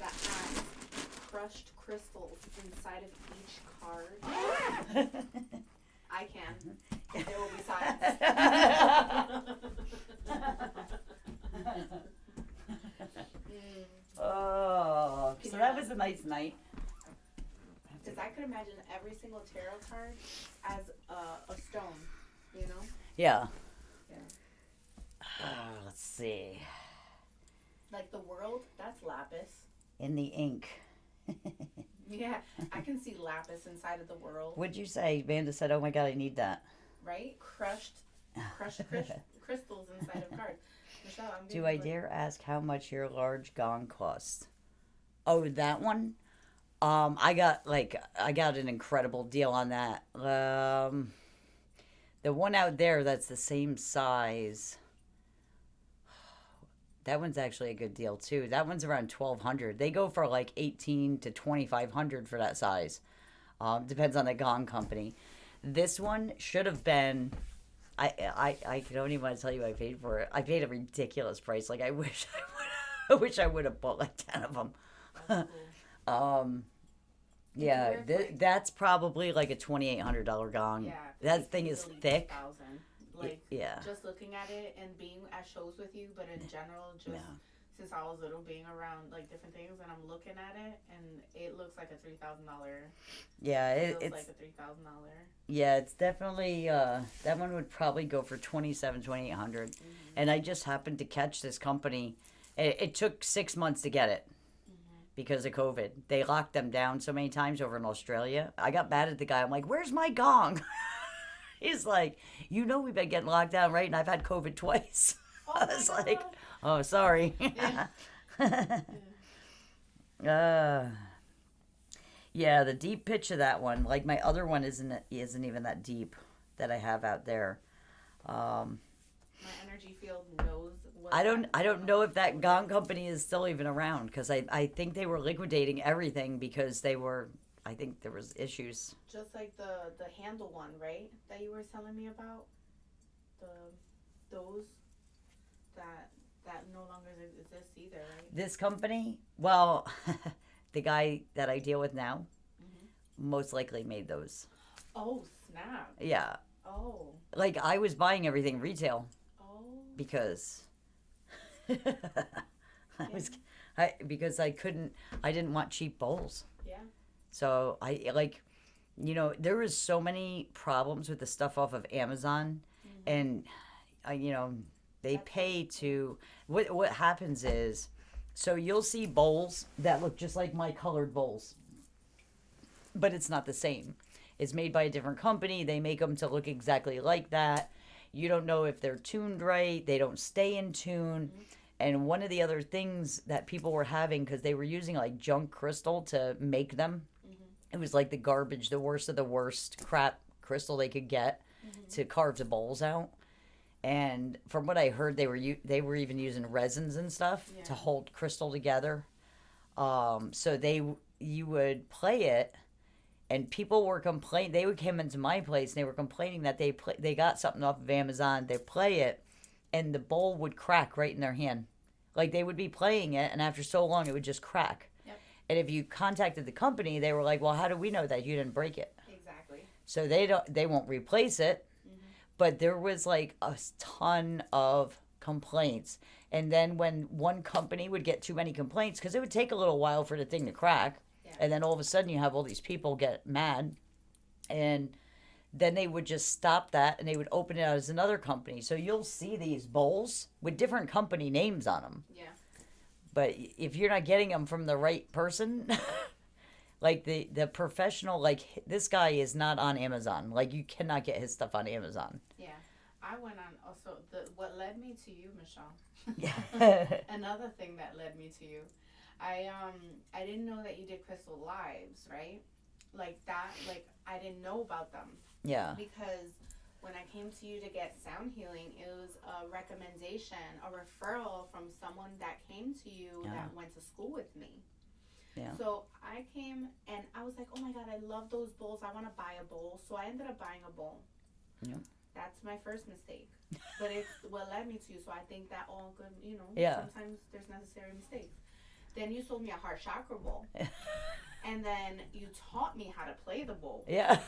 that has crushed crystals inside of each card? I can. There will be signs. Oh, so that was a nice night. I could imagine every single tarot card as a stone, you know? Yeah. Yeah. Let's see. Like the world, that's lapis. In the ink. Yeah, I can see lapis inside of the world, What'd you say? Vanda said, "Oh my God, I need that." right? Crushed crystals inside of cards. Michelle, I'm Do gonna I be dare ask how much your large gong costs? Oh, that one. I got an incredible deal on that. The one out there that's the same size. That one's actually a good deal too. That one's around 1,200. They go for like 18 to 2,500 for that size. Depends on the gong company. This one should have been. I don't even want to tell you I paid for it. I paid a ridiculous price. Like I wish I would have bought like 10 of them. That's cool. Yeah, worth, like- that's probably like a $2,800 gong. Yeah, That it's thing is easily thick. 2,000. Like Yeah. just looking at it and being at shows with you, but in general, just Yeah. since I was little, being around like different things, and I'm looking at it, and it looks like a $3,000. Yeah, Feels it's like a $3,000. yeah, it's definitely that one would probably go for 2,800. And I just happened to catch this company. It took 6 months to get it because of COVID. They locked them down so many times over in Australia. I got mad at the guy. I'm like, "Where's my gong?" He's like, "You know we've been getting locked down, right? And I've had COVID twice." Oh I my was like, God. "Oh, sorry." Yeah, the deep pitch of that one, like my other one, isn't even that deep that I have out there. My energy field knows what. I don't know if that gong company is still even around because I think they were liquidating everything because I think there was issues. Just like the handle one, right? That you were telling me about. Those that no longer exist either, right? This company, well, the guy that I deal with now, most likely made those. Oh snap! Yeah, Oh like I was buying everything retail oh. because because I didn't want cheap bowls. Yeah. So there was so many problems with the stuff off of Amazon, and they pay to. What happens is, so you'll see bowls that look just like my colored bowls, but it's not the same. It's made by a different company. They make them to look exactly like that. You don't know if they're tuned right. They don't stay in tune. And one of the other things that people were having, because they were using like junk crystal to make them, it was like the garbage, the worst of the worst crap crystal they could get to carve the bowls out. And from what I heard, they were even using resins and stuff to hold crystal together. So you would play it, and people were complaining. They would come into my place and they were complaining that they got something off of Amazon. They play it, and the bowl would crack right in their hand. Like they would be playing it, and after so long, it would just crack. Yep. And if you contacted the company, they were like, "Well, how do we know that you didn't break it?" Exactly. So they won't replace it. But there was like a ton of complaints. And then when one company would get too many complaints, because it would take a little while for the thing to crack, and then all of a sudden you have all these people get mad, and then they would just stop that and they would open it out as another company. So you'll see these bowls with different company names on them. Yeah. But if you're not getting them from the right person, like the professional, like this guy is not on Amazon. Like you cannot get his stuff on Amazon. Yeah. I went on also what led me to you, Michelle. Yeah. Another thing that led me to you. I didn't know that you did crystal lives, right? Like that, like I didn't know about them. Yeah. Because when I came to you to get sound healing, it was a recommendation, a referral from someone that came to you that went to school with me. Yeah. So I came and I was like, oh my God, I love those bowls. I want to buy a bowl. So I ended up buying a bowl. Yeah. That's my first mistake. But it's what led me to. So I think that all good, Yeah. sometimes there's necessary mistakes. Then you sold me a heart chakra bowl. And then you taught me how to play the bowl. Yeah.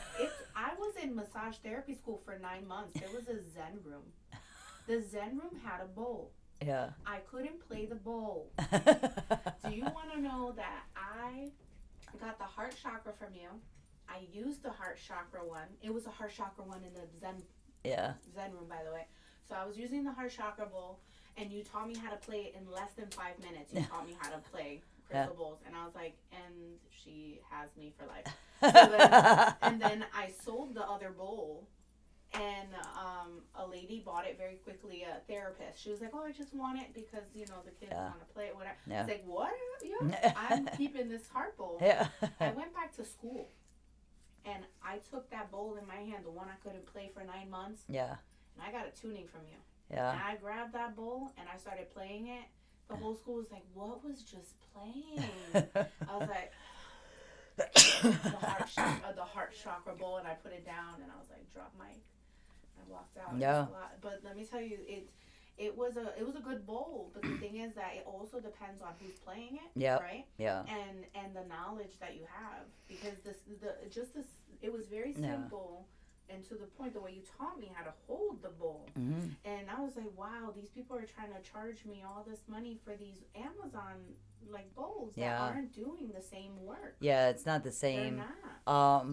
I was in massage therapy school for 9 months. There was a Zen room. The Zen room had a bowl. Yeah. I couldn't play the bowl. Do you want to know that I got the heart chakra from you? I used the heart chakra one. It was a heart chakra one in the Zen room, by the way. So I was using the heart chakra bowl, and you taught me how to play it in less than 5 minutes. You taught me how to play crystal bowls, and I was like, and she has me for life. So and then I sold the other bowl, and a lady bought it very quickly. A therapist. She was like, "Oh, I just want it because the kids want to play it." Whatever. I was like, "What? Yeah, I'm keeping this heart bowl." Yeah. I went back to school, and I took that bowl in my hand, the one I couldn't play for 9 months. Yeah. And I got a tuning from you. Yeah. And I grabbed that bowl and I started playing it. The whole school was like, "What was just playing?" I was like, the heart chakra bowl, and I put it down, and I was like, drop mic. I walked out. Yeah. But let me tell you, it was a good bowl. But the thing is that it also depends on who's playing it. Yeah. Right. Yeah. And the knowledge that you have, because it was very simple. And to the point, the way you taught me how to hold the bowl. Mm-hmm. And I was like, wow, these people are trying to charge me all this money for these Amazon bowls that aren't doing the same work. Yeah, it's not the same. They're not.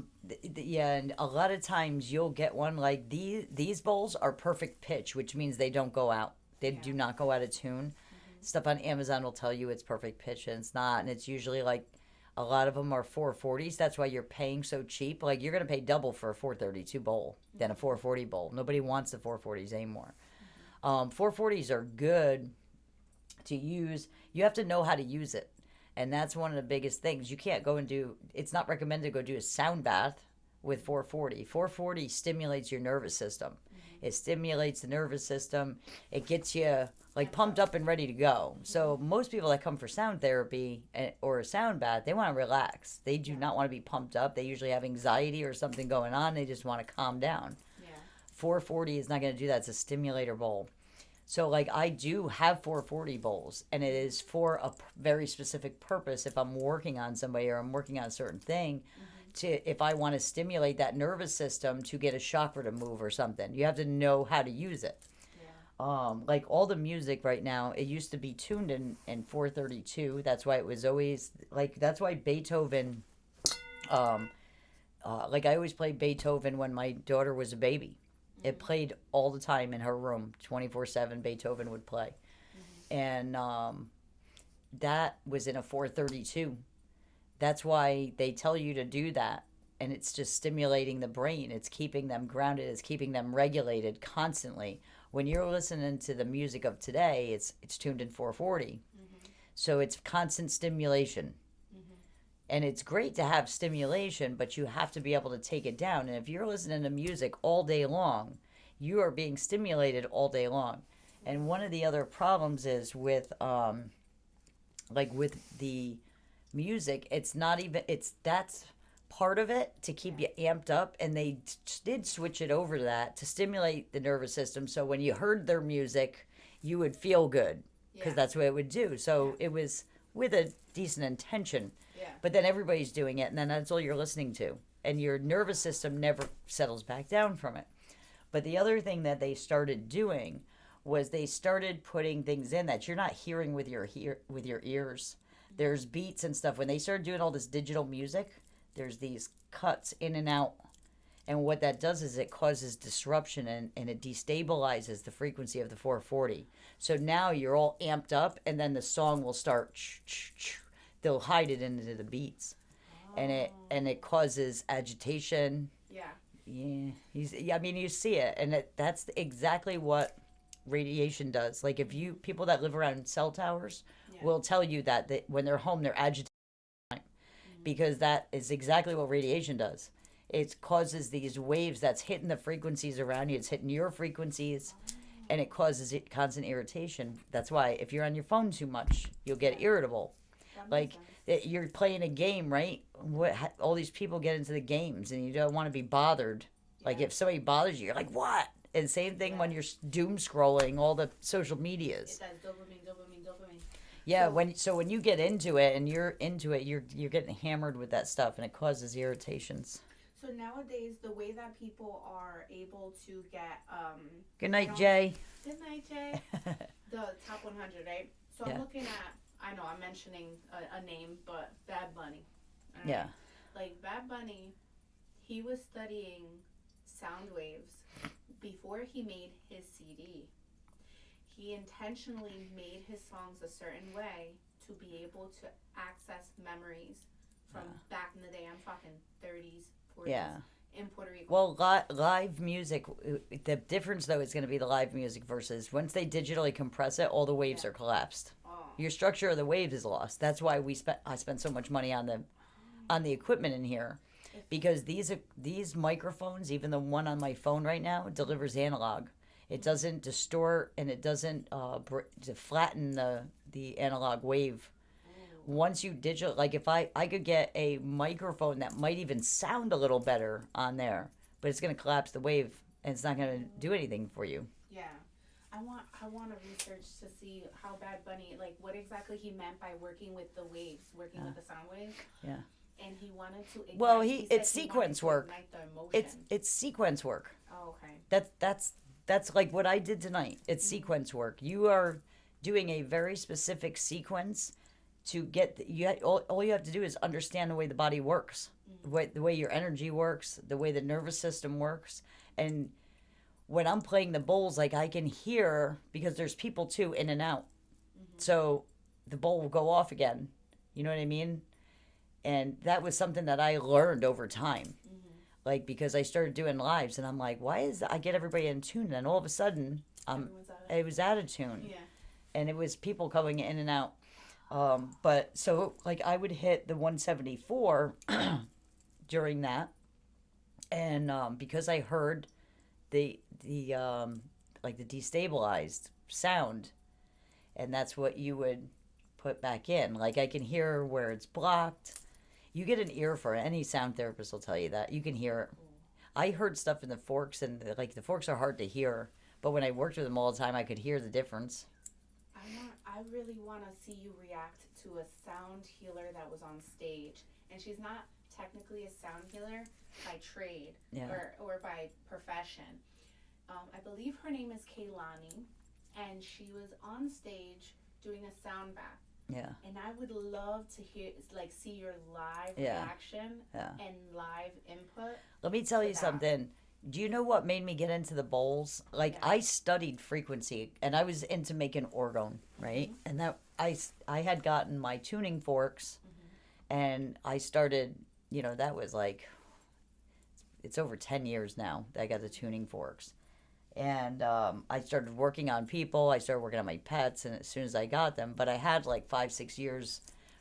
Yeah, and a lot of times you'll get one like these bowls are perfect pitch, which means they don't go out. They do not go out of tune. Mm-hmm. Stuff on Amazon will tell you it's perfect pitch, and it's not. And it's usually like a lot of them are 440s. That's why you're paying so cheap. Like you're gonna pay double for a 432 bowl than a 440 bowl. Nobody wants the 440s anymore. 440s are good to use. You have to know how to use it, and that's one of the biggest things. You can't go and do. It's not recommended to go do a sound bath with 440. 440 stimulates your nervous system. It stimulates the nervous system. It gets you like pumped up and ready to go. So most people that come for sound therapy or a sound bath, they want to relax. They do not want to be pumped up. They usually have anxiety or something going on. They just want to calm down. Yeah. 440 is not going to do that. It's a stimulator bowl. So like I do have 440 bowls, and it is for a very specific purpose. If I'm working on somebody or I'm working on a certain thing, if I want to stimulate that nervous system to get a chakra to move or something, you have to know how to use it. Like all the music right now, it used to be tuned in 432. That's why it was always like, that's why Beethoven, like I always played Beethoven when my daughter was a baby. It played all the time in her room, 24/7. Beethoven would play, and that was in a 432. That's why they tell you to do that, and it's just stimulating the brain. It's keeping them grounded. It's keeping them regulated constantly. When you're listening to the music of today, it's tuned in 440, so it's constant stimulation. And it's great to have stimulation, but you have to be able to take it down. And if you're listening to music all day long, you are being stimulated all day long. And one of the other problems is with with the music, that's part of it to keep you amped up. And they did switch it over to that to stimulate the nervous system. So when you heard their music, you would feel good because that's what it would do. So it was with a decent intention. But then everybody's doing it, and then that's all you're listening to. And your nervous system never settles back down from it. But the other thing that they started doing was they started putting things in that you're not hearing with your ears. There's beats and stuff. When they started doing all this digital music, there's these cuts in and out. And what that does is it causes disruption and it destabilizes the frequency of the 440. So now you're all amped up, and then the song will start they'll hide it into the beats, and it causes agitation. I mean, you see it, and that's exactly what radiation does. Like if people that live around cell towers will tell you that when they're home they're agitated, because that is exactly what radiation does. It causes these waves that's hitting the frequencies around you. It's hitting your frequencies, and it causes constant irritation. That's why if you're on your phone too much, you'll get irritable. Like you're playing a game, right? All these people get into the games, and you don't want to be bothered. Like if somebody bothers you, you're like, what? And same thing when you're doom scrolling all the social medias. It does dopamine. Yeah, when you get into it and you're into it, you're getting hammered with that stuff, and it causes irritations. So nowadays, the way that people are able to get Good night, Jay. Good night, Jay. The top 100, right? So I'm looking at. I know I'm mentioning a name, but Bad Bunny. Yeah. Like Bad Bunny he was studying sound waves before he made his CD. He intentionally made his songs a certain way to be able to access memories from back in the day. I'm talking 30s, 40s. Yeah. In Puerto Rico. Well, live music, the difference though is going to be the live music versus once they digitally compress it, all the waves are collapsed. Oh. Your structure of the waves is lost. That's why I spent so much money on the equipment in here, because these microphones, even the one on my phone right now, delivers analog. It doesn't distort and it doesn't to flatten the analog wave. Once you digital, like if I could get a microphone that might even sound a little better on there, but it's going to collapse the wave and it's not going to do anything for you. Yeah. I want to research to see how Bad Bunny, like what exactly he meant by working with the waves, working with the sound waves. Yeah. And he wanted to ignite, Well, he said it's he sequence wanted to work. ignite the emotion. It's sequence work. Oh, okay. That's like what I did tonight. It's sequence work. You are doing a very specific sequence to get all you have to do is understand the way the body works, the way your energy works, the way the nervous system works. And when I'm playing the bowls, like I can hear, because there's people too in and out, so the bowl will go off again. You know what I mean? And that was something that I learned over time. Like, because I started doing lives and I'm like, why is that? I get everybody in tune, and then all of a sudden Everyone's out of it was out of tune. Yeah. And it was people coming in and out. But so like I would hit the 174 during that, and because I heard the like the destabilized sound, and that's what you would put back in. Like I can hear where it's blocked. You get an ear for it. Any sound therapist will tell you that. You can hear it. I heard stuff in the forks, and like the forks are hard to hear, but when I worked with them all the time, I could hear the difference. I really want to see you react to a sound healer that was on stage. And she's not technically a sound healer by trade or by profession. I believe her name is Kaylani, and she was on stage doing a sound bath. Yeah. And I would love to see your live Yeah. reaction and live input. Let me tell you that. something. Do you know what made me get into the bowls? Like I studied frequency, and I was into making orgone, right? And that I had gotten my tuning forks, and I started. That was like, it's over 10 years now that I got the tuning forks, and I started working on people. I started working on my pets, and as soon as I got them, but I had like 5-6 years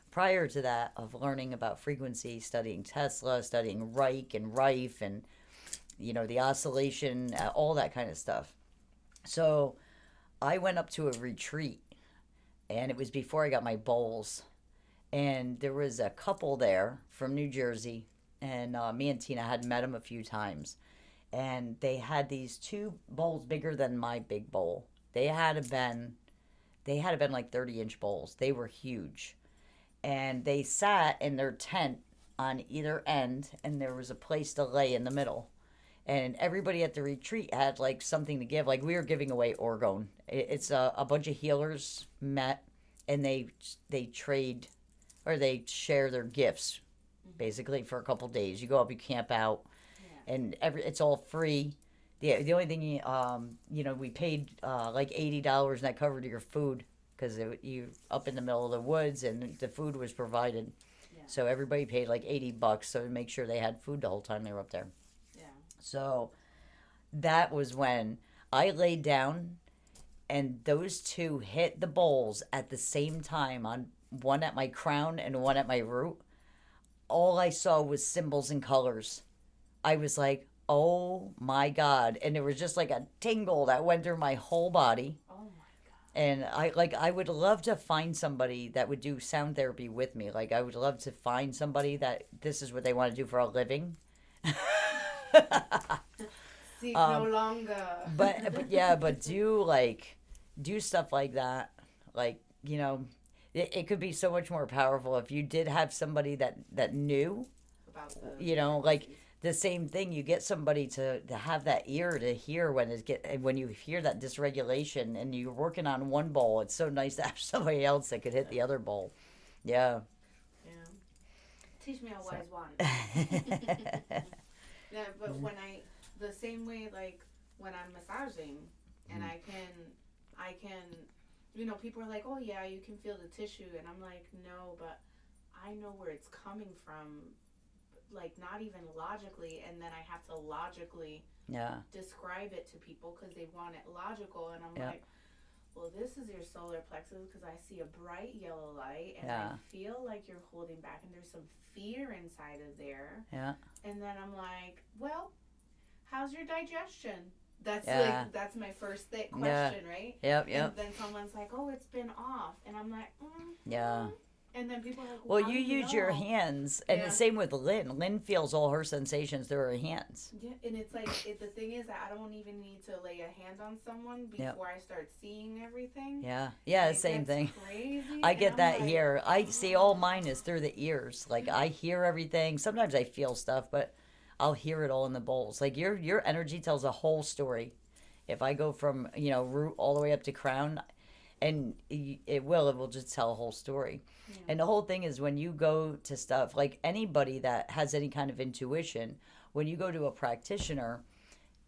prior to that of learning about frequency, studying Tesla, studying Reich and Rife, and the oscillation, all that kind of stuff. So I went up to a retreat, and it was before I got my bowls. And there was a couple there from New Jersey, and me and Tina had met them a few times. And they had these 2 bowls bigger than my big bowl. They had been like 30-inch bowls. They were huge. And they sat in their tent on either end, and there was a place to lay in the middle. And everybody at the retreat had like something to give. Like we were giving away orgone. It's a bunch of healers met, and they trade, or they share their gifts, basically for a couple days. You go up, you camp out, and it's all free. The only thing we paid like $80, and that covered your food, because you up in the middle of the woods, and the food was provided. Yeah. So everybody paid like $80, so to make sure they had food the whole time they were up there. So that was when I laid down, and those 2 hit the bowls at the same time, on one at my crown and one at my root. All I saw was symbols and colors. I was like, oh my God. And it was just like a tingle that went through my whole body. Oh my God. And I would love to find somebody that would do sound therapy with me. Like I would love to find somebody that this is what they want to do for a living. Seek no longer. but do stuff like that. Like, it could be so much more powerful if you did have somebody that knew About like the same thing. You get somebody to have that ear to hear when you hear that dysregulation, and you're working on one bowl. It's so nice to have somebody else that could hit the other bowl. Yeah. Teach me a wise one. but when the same way, like when I'm massaging, and I can, people are like, oh yeah, you can feel the tissue, and I'm like, no, but I know where it's coming from, like not even logically, and then I have to logically describe it to people because they want it logical, and I'm like, well, this is your solar plexus because I see a bright yellow light, and I feel like you're holding back, and there's some fear inside of there. Yeah. And then I'm like, well, how's your digestion? That's like, that's my first question, right? Yep. And then someone's like, oh, it's been off. And I'm like, yeah. And then people are like, Well, how you do use know? your hands, and the same with Lynn. Lynn feels all her sensations through her hands. Yeah, and it's like, the thing is that I don't even need to lay a hand on someone before I start seeing everything. Yeah, Like, same that's thing. Crazy. I And get I'm that like, here. I see all mine is through the ears. Like I hear everything. Sometimes I feel stuff, but I'll hear it all in the bowls. Like your energy tells a whole story. If I go from root all the way up to crown, and it will just tell a whole story. Yeah. And the whole thing is when you go to stuff, like anybody that has any kind of intuition, when you go to a practitioner,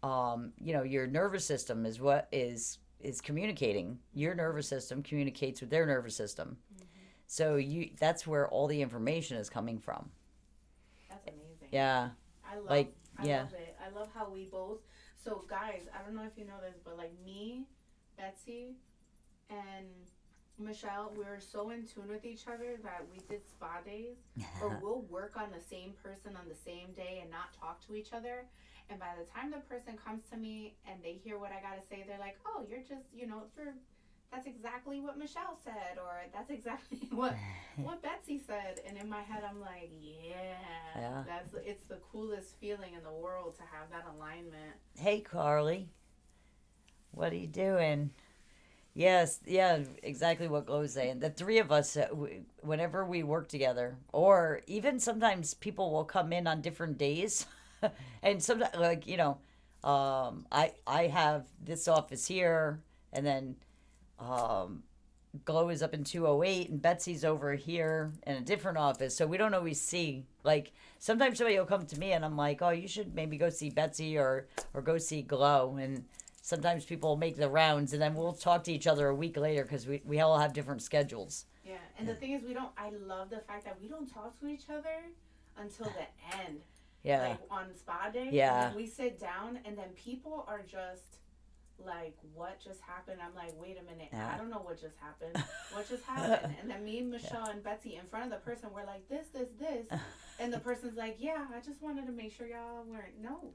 your nervous system is what is communicating. Your nervous system communicates with their nervous system. Mm-hmm. So that's where all the information is coming from. That's amazing. Yeah. I love it. I love how we both. So guys, I don't know if you know this, but like me, Betsy, and Michelle, we're so in tune with each other that we did spa days, or we'll work on the same person on the same day and not talk to each other. And by the time the person comes to me and they hear what I gotta say, they're like, "Oh, you're just, that's exactly what Michelle said, or that's exactly what Betsy said." And in my head, I'm like, "Yeah, it's the coolest feeling in the world to have that alignment." Hey, Carly, what are you doing? Yes, yeah, exactly what Glo's saying. The three of us, whenever we work together, or even sometimes people will come in on different days, and sometimes, I have this office here, and then Glo is up in 208, and Betsy's over here in a different office, so we don't always see. Like, sometimes somebody will come to me, and I'm like, oh, you should maybe go see Betsy or go see Glo, and sometimes people make the rounds, and then we'll talk to each other a week later because we all have different schedules. Yeah, and the thing is, I love the fact that we don't talk to each other until the end. Yeah. Like on spa day. Yeah. We sit down, and then people are just like, what just happened? I'm like, wait a minute. I don't know what just happened. What just happened? And then me, Michelle, and Betsy in front of the person, we're like, this. And the person's like, yeah, I just wanted to make sure y'all weren't. No.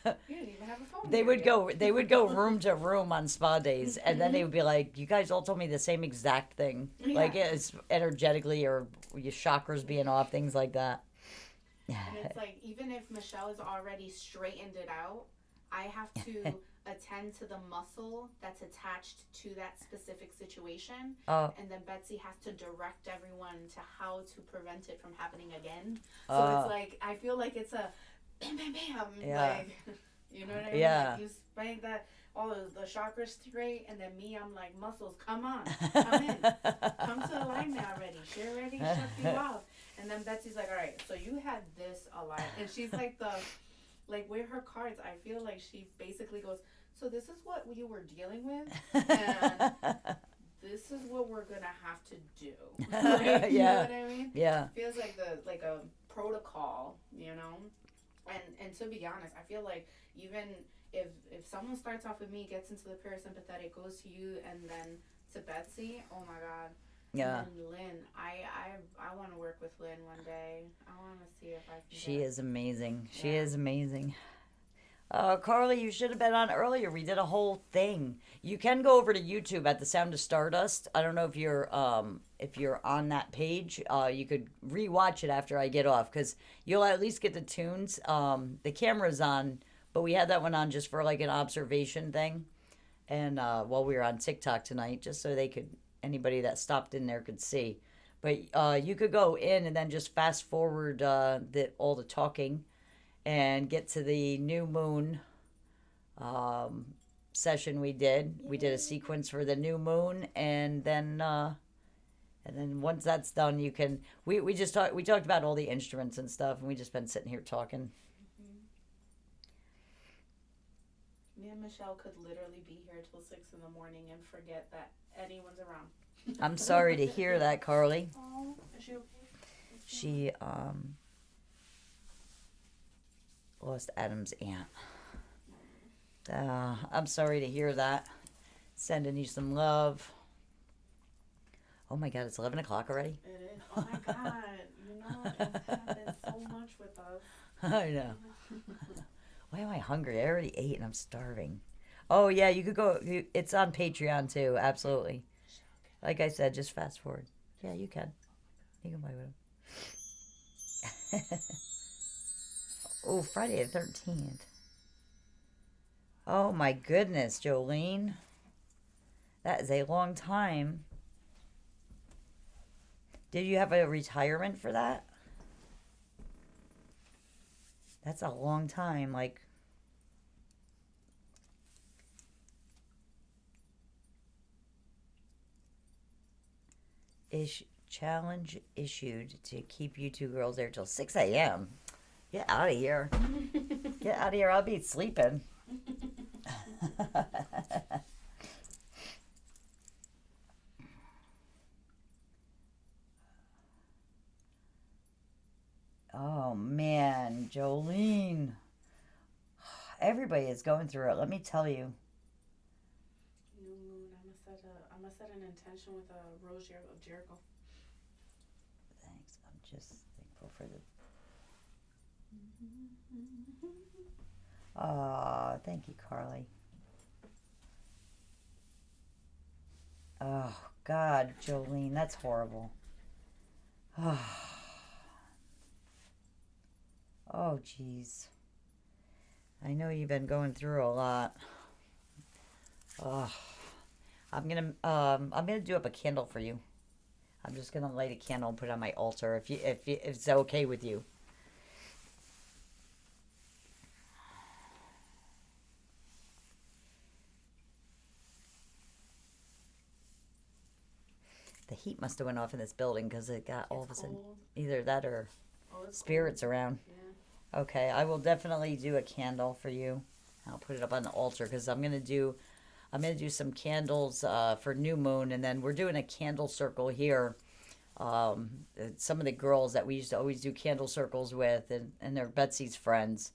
You didn't even have a phone. They would go room to room on spa days, and then they would be like, "You guys all told me the same exact thing." Yeah. Like it's energetically or your chakras being off, things like that. And it's like, even if Michelle has already straightened it out, I have to attend to the muscle that's attached to that specific situation, and then Betsy has to direct everyone to how to prevent it from happening again. So it's like, I feel like it's a bam, bam, bam. Yeah. Like, you know what I mean? Yeah. Like, you spank that, all the chakras straight, and then me, I'm like, muscles, come on, come in. Come to alignment already. She already shut you off. And then Betsy's like, all right, so you had this aligned. And she's like with her cards, I feel like she basically goes, so this is what you were dealing with, and this is what we're going to have to do. Like, you know what I mean? Yeah. It feels like a protocol, And to be honest, I feel like even if someone starts off with me, gets into the parasympathetic, goes to you, and then to Betsy, oh my God. Yeah. And then Lynn, I want to work with Lynn one day. I want to see if I can. She is amazing. She is amazing. Carly, you should have been on earlier. We did a whole thing. You can go over to YouTube at The Sound of Stardust. I don't know if you're on that page. You could rewatch it after I get off because you'll at least get the tunes. The camera's on, but we had that one on just for like an observation thing, and while we were on TikTok tonight, just so anybody that stopped in there could see. But you could go in and then just fast forward all the talking. And get to the new moon session we did. We did a sequence for the new moon, and then once that's done, you can. We talked about all the instruments and stuff, and we just been sitting here talking. Me and Michelle could literally be here till 6 in the morning and forget that anyone's around. I'm sorry to hear that, Carly. Oh, is she okay? She lost Adam's aunt. I'm sorry to hear that. Sending you some love. Oh my God, it's 11 o'clock already? It is. Oh my God. You know, it's happened so much with us. I know. Why am I hungry? I already ate and I'm starving. Oh yeah, you could go. It's on Patreon too. Absolutely. Like I said, just fast forward. Yeah, you can. You can buy with them. Oh, Friday the 13th. Oh my goodness, Jolene. That is a long time. Did you have a retirement for that? That's a long time. Like, challenge issued to keep you two girls there till 6 a.m. Get out of here. Get out of here. I'll be sleeping. Oh man, Jolene. Everybody is going through it. Let me tell you. New moon. I'm gonna set an intention with a Rose of Jericho. Thanks. I'm just thankful for the. Oh, thank you, Carly. Oh God, Jolene, that's horrible. Oh, jeez. I know you've been going through a lot. Oh, I'm gonna do up a candle for you. I'm just gonna light a candle and put it on my altar if it's okay with you. The heat must have went off in this building because it got all of a sudden Cold. either that or Oh, it's spirits around. Yeah. Okay, I will definitely do a candle for you. I'll put it up on the altar because I'm gonna do some candles for new moon, and then we're doing a candle circle here. Some of the girls that we used to always do candle circles with, and they're Betsy's friends.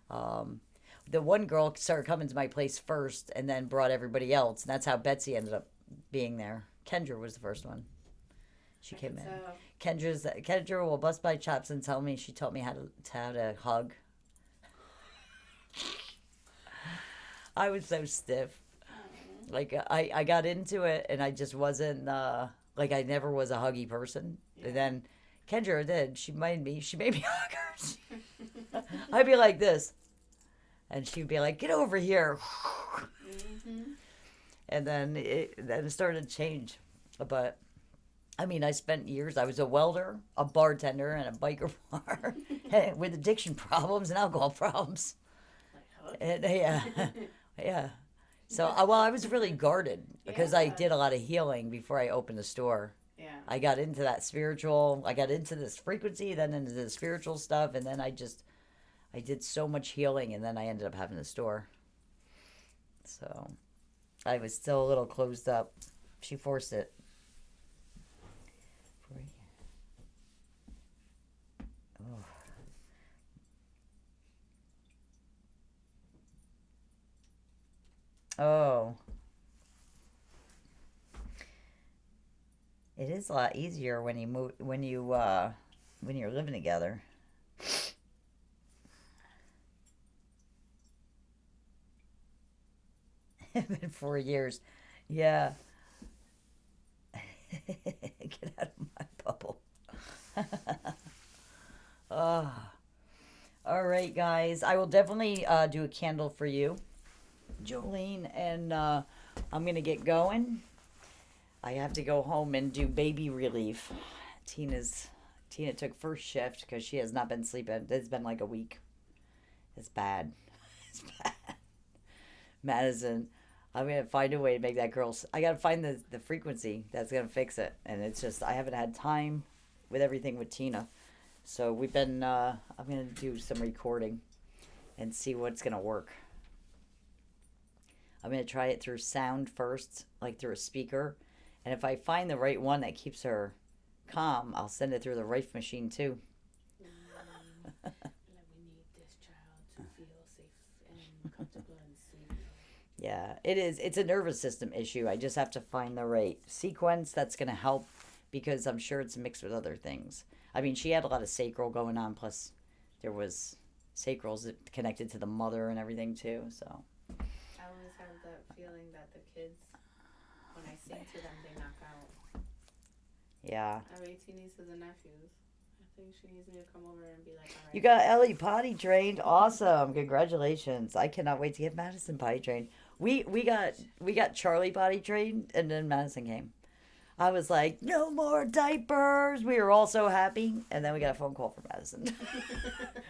The one girl started coming to my place first, and then brought everybody else, and that's how Betsy ended up being there. Kendra was the first one. She came in. Kendra will bust my chops and tell me she taught me how to hug. I was so stiff. Like I got into it and I just wasn't like I never was a huggy person. Yeah. And then Kendra did. She made me hug her. I'd be like this, and she'd be like, "Get over here." Mm-hmm. And then it started to change. But I mean, I spent years. I was a welder, a bartender, and a biker bar with addiction problems and alcohol problems. And yeah, yeah. So I was really guarded because I Yeah. did a lot of healing before I opened the store. Yeah. I got into that spiritual. I got into this frequency, then into the spiritual stuff, and then I did so much healing, and then I ended up having the store. So I was still a little closed up. She forced it. Oh. It is a lot easier when you move when you're living together. It's been 4 years. Yeah. Get out of my bubble. Oh. All right, guys. I will definitely do a candle for you, Jolene, and I'm going to get going. I have to go home and do baby relief. Tina took first shift because she has not been sleeping. It's been like a week. It's bad. It's bad. Madison, I'm going to find a way to make that girl... I got to find the frequency that's going to fix it. And it's just, I haven't had time with everything with Tina. So we've been, I'm going to do some recording and see what's going to work. I'm going to try it through sound first, like through a speaker. And if I find the right one that keeps her calm, I'll send it through the Rife machine too. Like we need this child to feel safe and comfortable and safe. Yeah, it is. It's a nervous system issue. I just have to find the right sequence that's going to help because I'm sure it's mixed with other things. I mean, she had a lot of sacral going on, plus there was sacrals that connected to the mother and everything too. So I always have that feeling that the kids, when I sing to them, they knock out. yeah, I have 18 nieces and nephews. I think she needs me to come over and be like, all right. you got Ellie potty trained. Awesome, congratulations! I cannot wait to get Madison potty trained. We got Charlie potty trained, and then Madison came. I was like, no more diapers. We were all so happy, and then we got a phone call from Madison.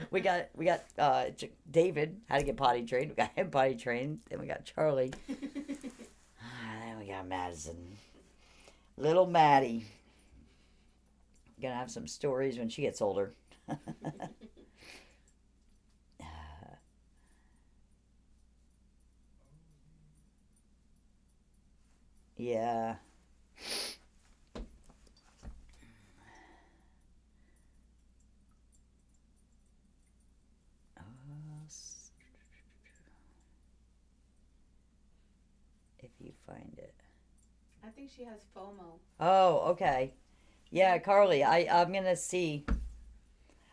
we got David had to get potty trained. We got him potty trained, and we got Charlie. Then we got Madison, little Maddie. Gonna have some stories when she gets older. Yeah. If you find it. I think she has FOMO. Oh, okay. Yeah, Carly, I'm gonna see.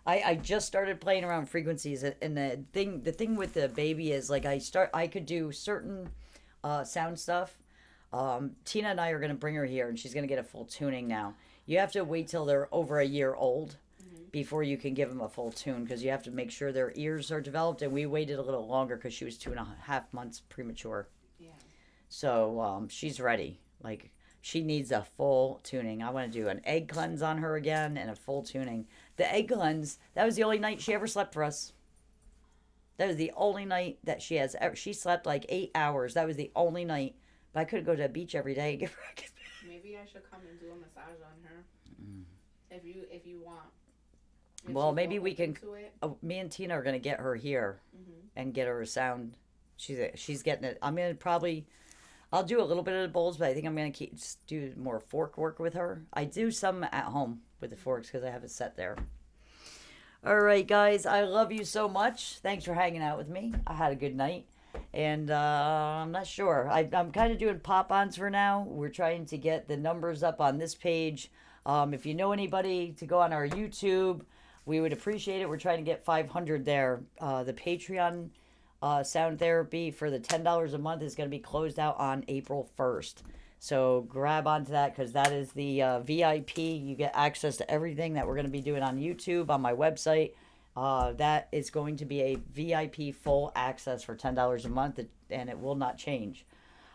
I just started playing around frequencies, and the thing with the baby is like I could do certain sound stuff. Tina and I are gonna bring her here, and she's gonna get a full tuning now. You have to wait till they're over a year old before you can give them a full tune because you have to make sure their ears are developed. And we waited a little longer because she was 2.5 months premature. Yeah. So she's ready. Like she needs a full tuning. I want to do an egg cleanse on her again and a full tuning. The egg cleanse, that was the only night she ever slept for us. That was the only night that she has ever. She slept like 8 hours. That was the only night. But I could go to the beach every day and give her a Maybe I should come and do a massage on her. If you want. If Well, she's maybe we open can. to it. Me and Tina are gonna get her here and get her a sound. She's getting it. I'm gonna probably. I'll do a little bit of the bowls, but I think I'm gonna do more fork work with her. I do some at home with the forks because I have it set there. All right, guys, I love you so much. Thanks for hanging out with me. I had a good night, and I'm not sure. I'm kind of doing pop-ons for now. We're trying to get the numbers up on this page. If you know anybody to go on our YouTube, we would appreciate it. We're trying to get 500 there. The Patreon sound therapy for the $10 a month is going to be closed out on April 1st. So grab onto that because that is the VIP. You get access to everything that we're going to be doing on YouTube, on my website. That is going to be a VIP full access for $10 a month, and it will not change.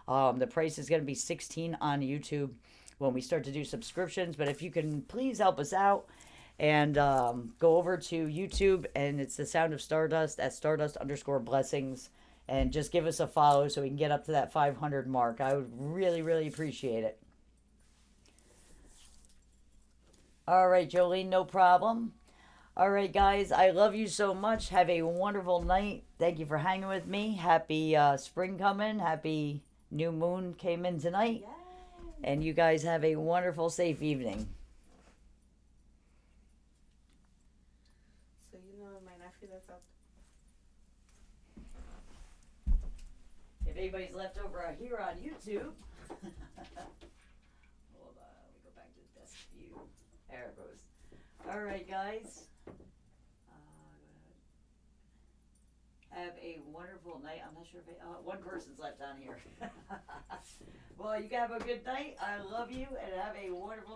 The price is going to be $16 on YouTube when we start to do subscriptions. But if you can please help us out and go over to YouTube, and it's the Sound of Stardust at Stardust_blessings, and just give us a follow so we can get up to that 500 mark. I would really, really appreciate it. All right, Jolene, no problem. All right, guys, I love you so much. Have a wonderful night. Thank you for hanging with me. Happy spring coming. Happy new moon came in tonight. Yay. And you guys have a wonderful, safe evening. So you know my nephew that's up. If anybody's left over here on YouTube, hold on, we go back to desk view. There it goes. All right, guys. Have a wonderful night. I'm not sure if one person's left on here. Well, you have a good night. I love you, and have a wonderful